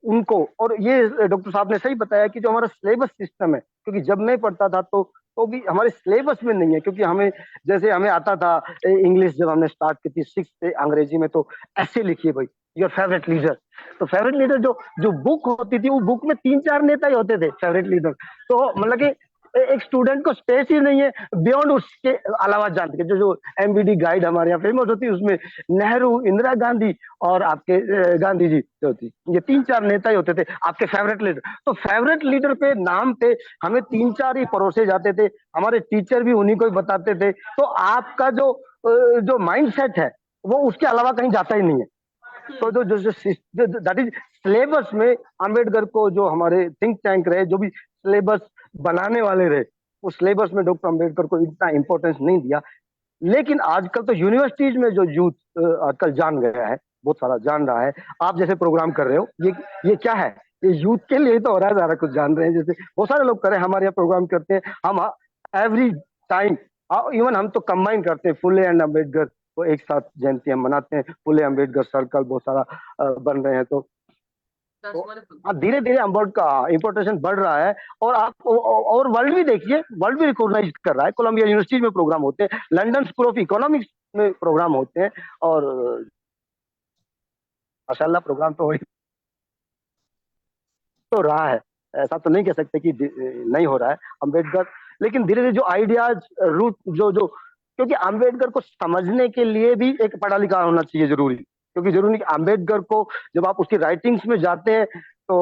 उनको, और ये डॉक्टर साहब ने सही बताया कि जो हमारा सिलेबस सिस्टम है, क्योंकि जब मैं पढ़ता था तो भी हमारे सिलेबस में नहीं है। क्योंकि हमें जैसे हमें आता था इंग्लिश, जब हमने स्टार्ट की थी 6th से अंग्रेजी में, तो ऐसे लिखिए भाई योर फेवरेट लीडर। तो फेवरेट लीडर जो बुक होती थी, वो बुक में 3-4 नेता ही होते थे फेवरेट लीडर। तो मतलब कि एक स्टूडेंट को स्पेस ही नहीं है बियॉन्ड उसके अलावा जानते के। जो एमबीडी गाइड हमारे यहाँ फेमस होती है, उसमें नेहरू, इंदिरा गांधी और आपके गांधी जी जो होती, ये 3-4 नेता ही होते थे आपके फेवरेट लीडर। तो फेवरेट लीडर पे नाम पे हमें 3-4 ही परोसे जाते थे, हमारे टीचर भी उन्हीं को ही बताते थे। तो आपका जो माइंडसेट है वो उसके अलावा कहीं जाता ही नहीं है। तो दैट इज सिलेबस में अंबेडकर को, जो हमारे थिंक टैंक रहे, जो भी सिलेबस बनाने वाले रहे, उस सिलेबस में डॉक्टर अंबेडकर को इतना इंपॉर्टेंस नहीं दिया। लेकिन आजकल तो यूनिवर्सिटीज में जो यूथ आजकल जान गया है, बहुत सारा जान रहा है। आप जैसे प्रोग्राम कर रहे हो, ये क्या है, ये यूथ के लिए तो हो रहा है, सारा कुछ जान रहे हैं। जैसे बहुत सारे लोग कर रहे हैं, हमारे यहाँ प्रोग्राम करते हैं हम एवरी टाइम, इवन हम तो कंबाइन करते हैं फुले एंड अंबेडकर तो एक साथ जयंती हम मनाते हैं। फुले अम्बेडकर सर्कल बहुत सारा बन रहे हैं। तो That's wonderful. धीरे धीरे अम्बेडकर का इम्पोर्टेशन बढ़ रहा है। और आप और वर्ल्ड भी देखिए, वर्ल्ड भी रिकॉग्नाइज कर रहा है। कोलंबिया यूनिवर्सिटी में प्रोग्राम होते हैं, लंदन स्कूल ऑफ इकोनॉमिक्स में प्रोग्राम होते हैं, और माशाल्लाह प्रोग्राम तो रहा है। ऐसा तो नहीं कह सकते कि नहीं हो रहा है अम्बेडकर, लेकिन धीरे धीरे जो आइडियाज रूट जो क्योंकि अम्बेडकर को समझने के लिए भी एक पढ़ा लिखा होना चाहिए जरूरी। क्योंकि जरूरी नहीं कि अम्बेडकर को जब आप उसकी राइटिंग्स में जाते हैं तो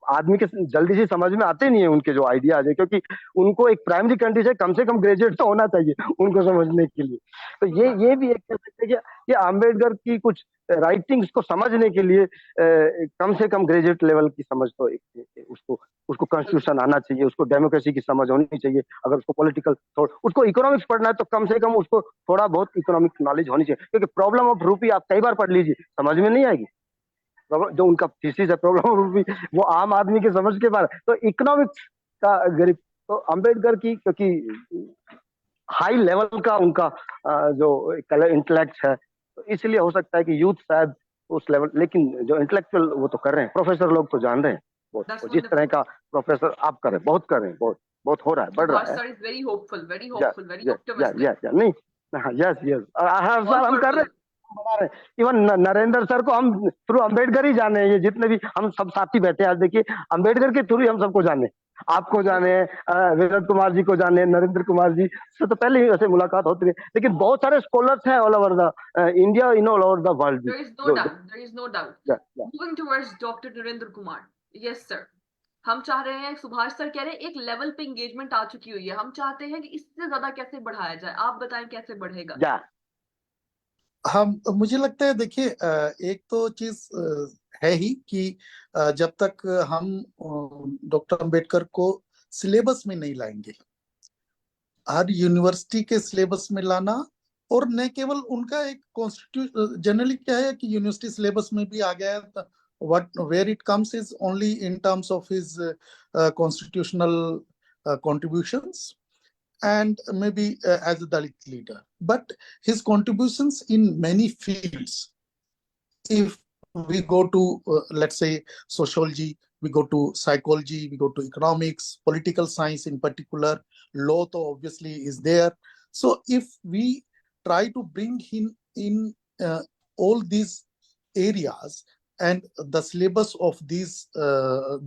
आदमी के जल्दी से समझ में आते नहीं है उनके जो आइडियाज है, क्योंकि उनको एक प्राइमरी कंडीशन कम से कम ग्रेजुएट तो होना चाहिए उनको समझने के लिए। तो ये भी एक कह सकते हैं कि अम्बेडकर की कुछ राइटिंग्स को समझने के लिए कम से कम ग्रेजुएट लेवल की समझ तो उसको कॉन्स्टिट्यूशन आना चाहिए, उसको डेमोक्रेसी की समझ होनी चाहिए। अगर उसको पॉलिटिकल, उसको इकोनॉमिक्स पढ़ना है तो कम से कम उसको थोड़ा बहुत इकोनॉमिक नॉलेज होनी चाहिए। क्योंकि प्रॉब्लम ऑफ रूपी आप कई बार पढ़ लीजिए, समझ में नहीं आएगी। जो उनका थीसिस है प्रॉब्लम ऑफ रूपी, वो आम आदमी के समझ के बारे। तो इकोनॉमिक्स का गरीब, तो अम्बेडकर की क्योंकि हाई लेवल का उनका जो इंटेलेक्ट है, तो इसलिए हो सकता है कि यूथ शायद उस लेवल, लेकिन जो इंटेलेक्चुअल वो तो कर रहे हैं, प्रोफेसर लोग तो जान रहे हैं बहुत। जिस तरह का प्रोफेसर आप कर रहे हैं, बहुत कर रहे हैं, बहुत हो रहा है, बढ़ रहा है। Very hopeful, very hopeful, very optimistic. नहीं, यस हर साल हम कर रहे हैं, बना रहे हैं। इवन नरेंद्र सर को हम थ्रू अम्बेडकर ही जाने हैं। ये जितने भी हम सब साथी बैठे हैं आज देखिए, अम्बेडकर के थ्रू ही हम सबको जाने, आपको जाने, विनोद कुमार जी को जाने, नरेंद्र कुमार जी से तो पहले ही वैसे मुलाकात होती है, लेकिन बहुत सारे स्कॉलर्स हैं all over the India, all over the world. There is no doubt, there is no doubt. Moving towards Dr. Narendra Kumar. Yes sir. हम चाह रहे हैं, सुभाष सर कह रहे हैं एक लेवल पे एंगेजमेंट आ चुकी हुई है, हम चाहते हैं कि इससे ज्यादा कैसे बढ़ाया जाए, आप बताएं कैसे बढ़ेगा। हम मुझे लगता है देखिए, एक तो चीज है ही कि जब तक हम डॉक्टर अंबेडकर को सिलेबस में नहीं लाएंगे, हर यूनिवर्सिटी के सिलेबस में लाना, और न केवल उनका एक कॉन्स्टिट्यूशन, जनरली क्या है कि यूनिवर्सिटी सिलेबस में भी आ गया है, where it comes is only in terms of his constitutional contributions and maybe as a Dalit leader, but his contributions in many fields, if we go to let's say sociology, we go to psychology, we go to economics, political science in particular, law to obviously is there. So if we try to bring him in all these areas and the syllabus of these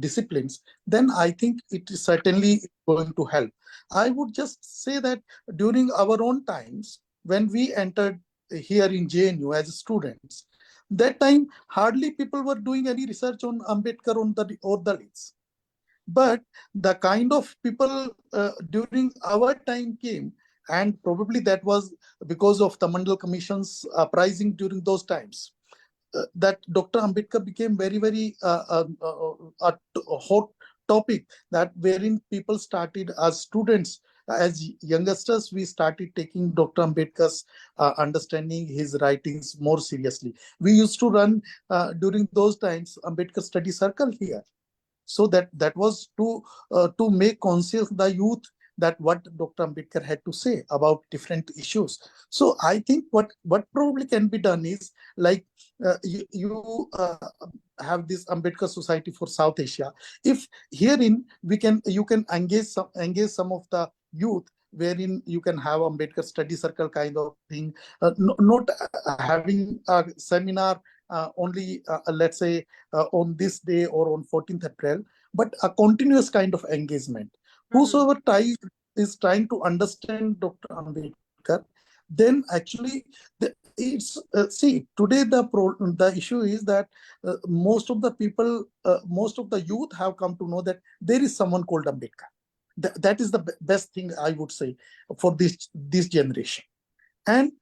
disciplines, then I think it is certainly going to help. I would just say that during our own times, when we entered here in JNU as students, that time hardly people were doing any research on Ambedkar or Dalits. But the kind of people during our time came, and probably that was because of the Mandal Commission's uprising during those times, that Dr. Ambedkar became very, very a hot topic, that wherein people started as students, as youngsters, we started taking Dr. Ambedkar's understanding, his writings more seriously. We used to run during those times Ambedkar Study Circle here. So that was to make conscious the youth that what Dr. Ambedkar had to say about different issues. So I think what probably can be done is, like you have this Ambedkar Society for South Asia. If herein you can engage some of the youth, wherein you can have Ambedkar Study Circle kind of thing, not having a seminar only let's say on this day or on 14th April, but a continuous kind of engagement. Whosoever is trying to understand Dr. Ambedkar, then actually it's see, today the issue is that most of the people, most of the youth have come to know that there is someone called Ambedkar. That is the best thing I would say for this generation. And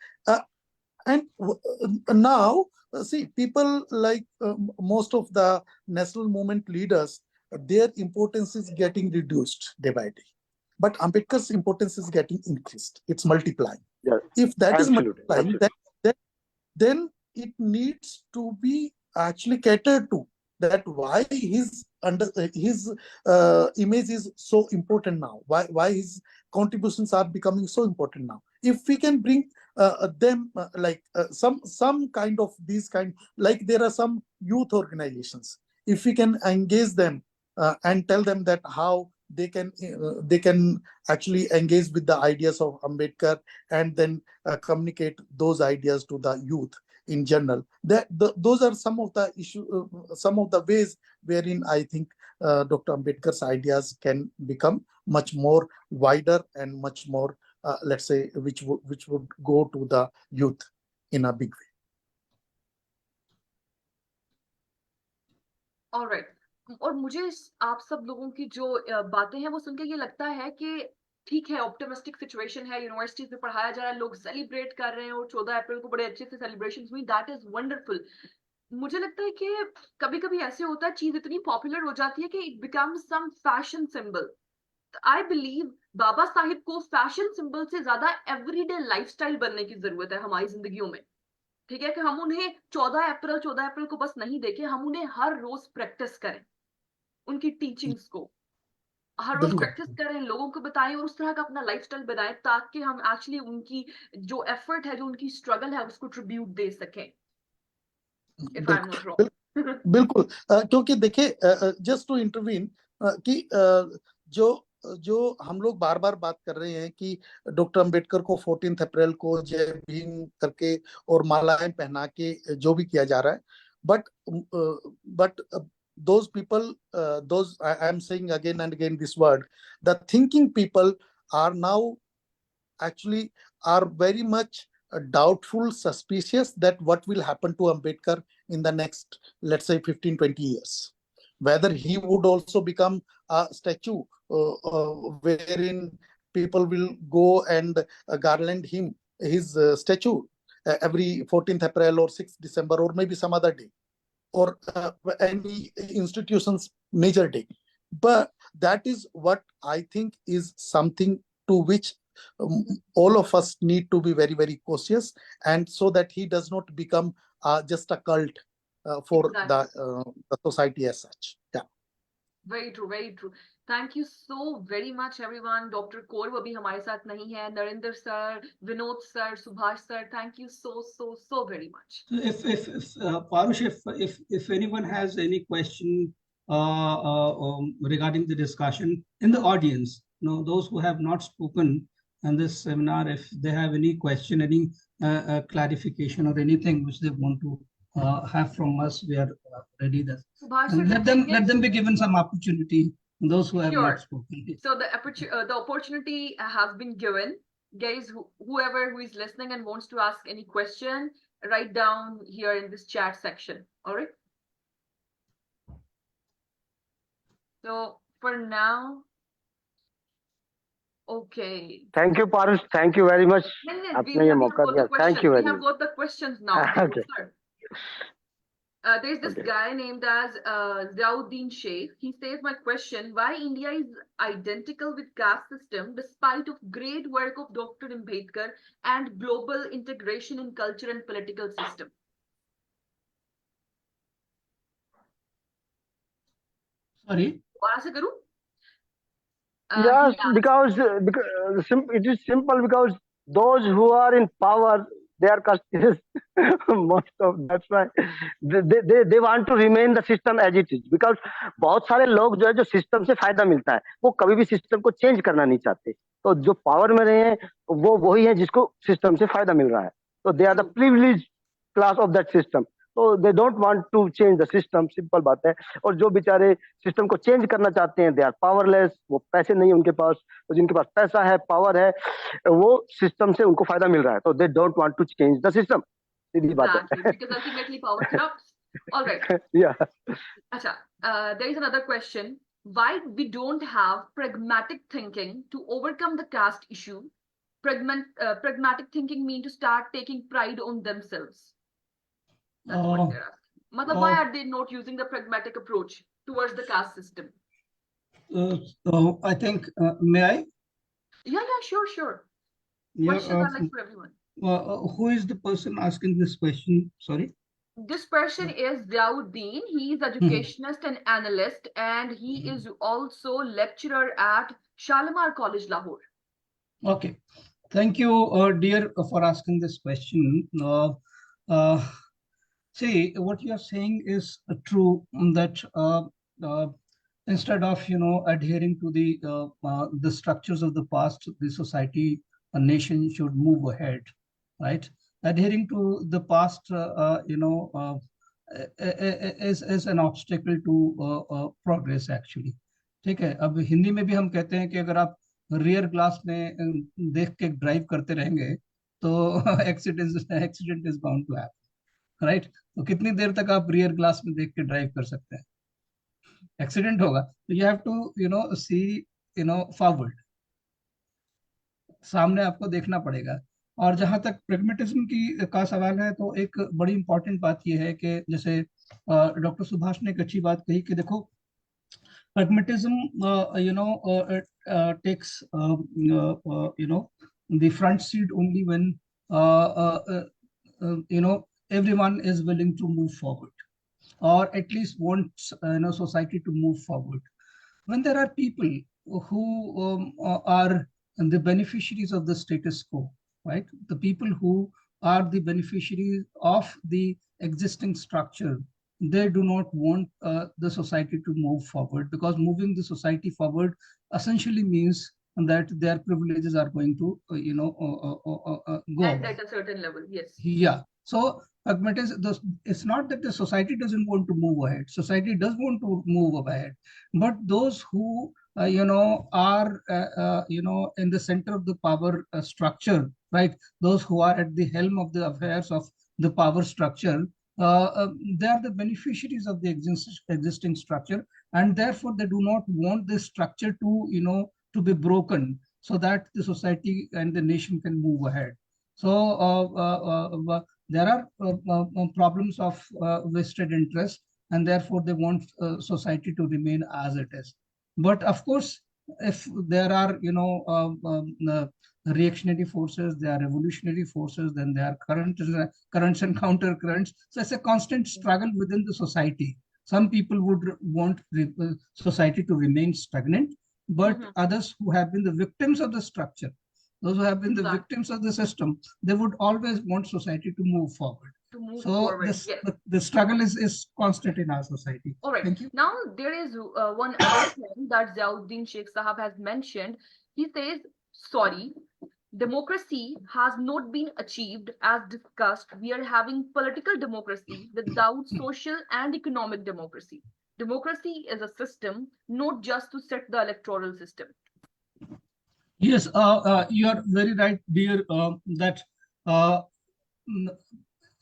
now see, people like most of the national movement leaders, their importance is getting reduced day by day, but Ambedkar's importance is getting increased. It's multiplying. If that is multiplying, then it needs to be actually catered to, that why his image is so important now, why his contributions are becoming so important now. If we can bring them some kind of these kind, like there are some youth organizations. If we can engage them and tell them that how they can actually engage with the ideas of Ambedkar and then communicate those ideas to the youth in general. Those are some of the some of the ways wherein I think Dr. Ambedkar's ideas can become much more wider and much more, let's say, which would go to the youth in a big way. All right. और मुझे आप सब लोगों की जो बातें हैं वो सुन के ये लगता है कि ठीक है, ऑप्टिमिस्टिक सिचुएशन है, यूनिवर्सिटीज में पढ़ाया जा रहा है, लोग सेलिब्रेट कर रहे हैं और 14 अप्रैल को बड़े अच्छे से सेलिब्रेशंस हुई, दैट इज वंडरफुल। मुझे लगता है कि कभी कभी ऐसे होता है, चीज इतनी पॉपुलर हो जाती है कि it becomes some fashion symbol. I believe Baba Sahib को फैशन सिंबल से ज्यादा एवरीडे लाइफस्टाइल बनने की जरूरत है हमारी जिंदगियों में। ठीक है कि हम उन्हें 14 अप्रैल को बस नहीं देखें, हम उन्हें हर रोज प्रैक्टिस करें, उनकी टीचिंग्स को हर रोज प्रैक्टिस करें, लोगों को बताएं और उस तरह का अपना लाइफस्टाइल बनाएं ताकि हम एक्चुअली उनकी जो एफर्ट है, जो उनकी स्ट्रगल है, उसको ट्रिब्यूट दे सकें। If I'm not wrong. बिल्कुल, क्योंकि देखिए, जस्ट टू इंटरवीन कि जो हम लोग बार बार बात कर रहे हैं कि डॉक्टर अंबेडकर को 14 अप्रैल को जय भीम करके और मालाएं पहना के जो भी किया जा रहा है, but those people, I am saying again and again this word, the thinking people are now actually are very much doubtful, suspicious that what will happen to Ambedkar in the next, let's say, 15-20 years. Whether he would also become a statue wherein people will go and garland his statue every 14th April or 6th December or maybe some other day, or any institution's major day. But that is what I think is something to which all of us need to be very, very cautious, and so that he does not become just a cult for the society as such. Yeah. Very true, very true. Thank you so very much, everyone. Dr. KAUR वो भी हमारे साथ नहीं है, Narendra sir, Vinod sir, Subhash sir, thank you so very much. Paroosh, if anyone has any question regarding the discussion in the audience, those who have not spoken in this seminar, if they have any question, any clarification or anything which they want to have from us, we are ready. And let them be given some opportunity. Those who have not spoken. So the opportunity has been given. Guys, whoever who is listening and wants to ask any question, write down here in this chat section. All right. So for now, okay. Thank you, Paroosh. Thank you very much. Thank you very much. We have got the questions now. Okay. There's this guy named as Ziauddin Sheikh. He says, my question, why India is identical with caste system despite of great work of Dr. Ambedkar and global integration in culture and political system? Sorry? Yes, because it is simple, because those who are in power, they are casteist. Most of that's why they want to remain the system as it is, because बहुत सारे लोग जो है, जो system से फायदा मिलता है, वो कभी भी सिस्टम को चेंज करना नहीं चाहते। तो जो पावर में रहे हैं वो वही है जिसको सिस्टम से फायदा मिल रहा है। तो they are the privileged class of that system. तो they don't want to change the system, simple बात है। और जो बेचारे सिस्टम को चेंज करना चाहते हैं, दे आर पावरलेस, वो पैसे नहीं है उनके पास। तो जिनके पास पैसा है, पावर है, वो सिस्टम से उनको फायदा मिल रहा है। तो they don't want to change the system. सीधी बात है। Because ultimately power corrupts. All right. Yeah. Acha, there is another question. Why we don't have pragmatic thinking to overcome the caste issue? Pragmatic thinking means to start taking pride on themselves. That's what they're asking. Why are they not using the pragmatic approach towards the caste system? I think, may I? Yeah, sure. Questions are like for everyone. Who is the person asking this question? Sorry. This person is Ziauddin. He is educationist and analyst, and he is also lecturer at Shalimar College, Lahore. Okay. Thank you, dear, for asking this question. See, what you are saying is true, that instead of adhering to the structures of the past, the society, a nation should move ahead, right? Adhering to the past, is an obstacle to progress actually. ठीक है, अब हिंदी में भी हम कहते हैं कि अगर आप रियर ग्लास में देख के ड्राइव करते रहेंगे तो accident is bound to happen, right? तो कितनी देर तक आप रियर ग्लास में देख के ड्राइव कर सकते हैं? एक्सीडेंट होगा। तो you have to see forward, सामने आपको देखना पड़ेगा। और जहां तक प्रेगमेटिज्म की का सवाल है, तो एक बड़ी इंपॉर्टेंट बात यह है कि जैसे डॉक्टर सुभाष ने एक अच्छी बात कही कि देखो, pragmatism takes the front seat only when everyone is willing to move forward, or at least wants society to move forward. When there are people who are the beneficiaries of the status quo, right? The people who are the beneficiaries of the existing structure, they do not want the society to move forward, because moving the society forward essentially means that their privileges are going to go at a certain level. Yes. Yeah. So it's not that the society doesn't want to move ahead. Society does want to move ahead, but those who are in the center of the power structure, right? Those who are at the helm of the affairs of the power structure, they are the beneficiaries of the existing structure, and therefore they do not want this structure to to be broken, so that the society and the nation can move ahead. So there are problems of vested interest, and therefore they want society to remain as it is. But of course, if there are reactionary forces, there are revolutionary forces, then there are currents and counter currents. So it's a constant struggle within the society. Some people would want society to remain stagnant, but others who have been the victims of the structure, those who have been the victims of the system, they would always want society to move forward. The struggle is constant in our society. All right. Thank you. Now there is one other thing that Ziauddin Sheikh Sahab has mentioned. He says, sorry, democracy has not been achieved as discussed. We are having political democracy without social and economic democracy. Democracy is a system, not just to set the electoral system. Yes, you are very right, dear, that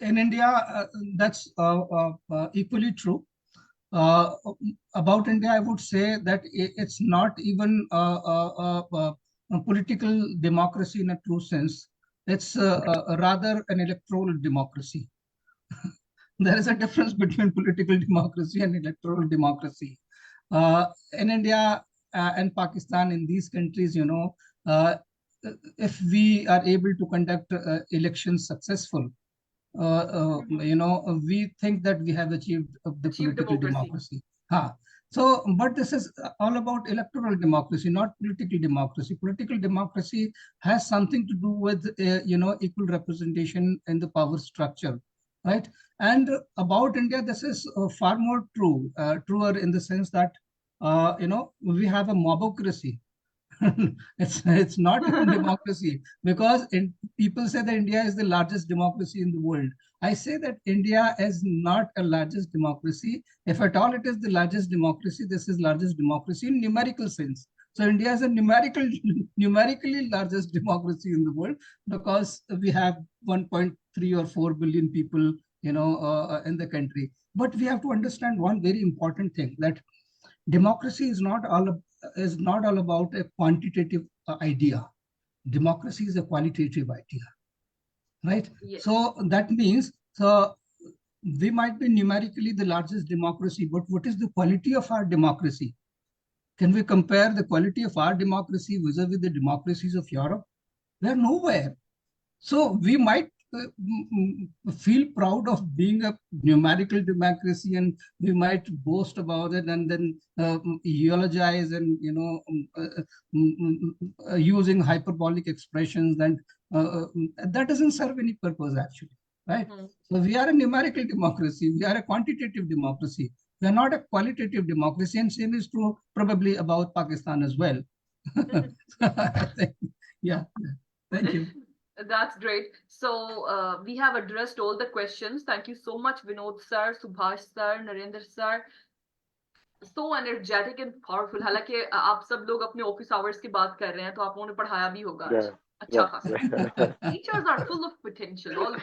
in India, that's equally true. About India, I would say that it's not even a political democracy in a true sense. It's rather an electoral democracy. There is a difference between political democracy and electoral democracy. In India and Pakistan, in these countries, if we are able to conduct elections successful, we think that we have achieved the political democracy. So, but this is all about electoral democracy, not political democracy. Political democracy has something to do with, equal representation in the power structure, right? And about India, this is far more truer in the sense that, we have a mobocracy. It's not even democracy, because people say that India is the largest democracy in the world. I say that India is not a largest democracy. If at all it is the largest democracy, this is largest democracy in numerical sense. So India is a numerically largest democracy in the world, because we have 1.3 or 4 billion people, in the country. But we have to understand one very important thing, that democracy is not all about a quantitative idea. Democracy is a qualitative idea, right? Yes. So that means, we might be numerically the largest democracy, but what is the quality of our democracy? Can we compare the quality of our democracy vis-a-vis the democracies of Europe? We are nowhere. So we might feel proud of being a numerical democracy, and we might boast about it and then eulogize and using hyperbolic expressions, and that doesn't serve any purpose actually, right? So we are a numerical democracy, we are a quantitative democracy, we are not a qualitative democracy, and same is true probably about Pakistan as well. Yeah, thank you. That's great. So we have addressed all the questions. Thank you so much, Vinod sir, Subhash sir, Narendra sir. So energetic and powerful. हालांकि आप सब लोग अपने office hours की बात कर रहे हैं, तो आप लोगों ने पढ़ाया भी होगा आज. अच्छा खासा. Teachers are full of potential. All.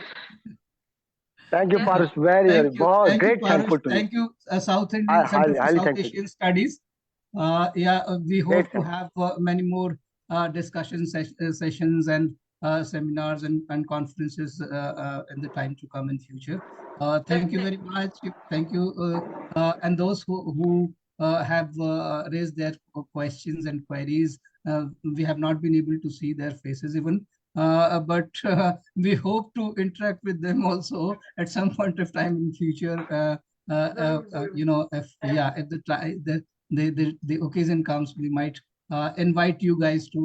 Thank you, Paroosh. Very great. Thankful to you. Thank you, South Indian Center for South Asian Studies. We hope to have many more discussion sessions and seminars and conferences in the time to come in future. Thank you very much. Thank you. And those who have raised their questions and queries, we have not been able to see their faces even. But we hope to interact with them also at some point of time in future. If the occasion comes, we might invite you guys to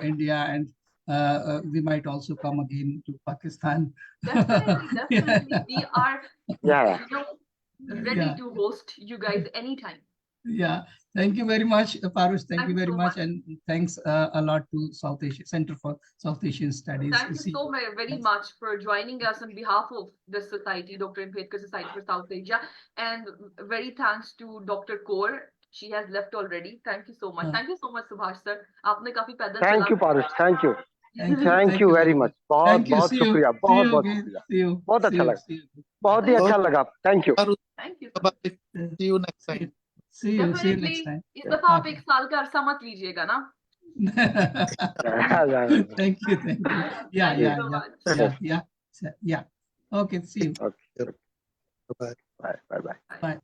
India, and we might also come again to Pakistan. Definitely. We are ready to host you guys anytime. Yeah, thank you very much, Paroosh. Thank you very much, and thanks a lot to South Asia Center for South Asian Studies. Thank you so very much for joining us on behalf of this society, Dr. Ambedkar Society for South Asia, and very thanks to Dr. KAUR. She has left already. Thank you so much. Thank you so much, Subhash sir. आपने काफी पैदल. Thank you, Paroosh. Thank you. Thank you very much. बहुत शुक्रिया. बहुत शुक्रिया. बहुत अच्छा लगा. बहुत ही अच्छा लगा. Thank you. Thank you. Bye. See you next time. See you next time. इस दफा आप एक साल का अरसा मत लीजिएगा ना. Thank you. Yeah. Okay, see you. Okay. Bye. Bye. Bye.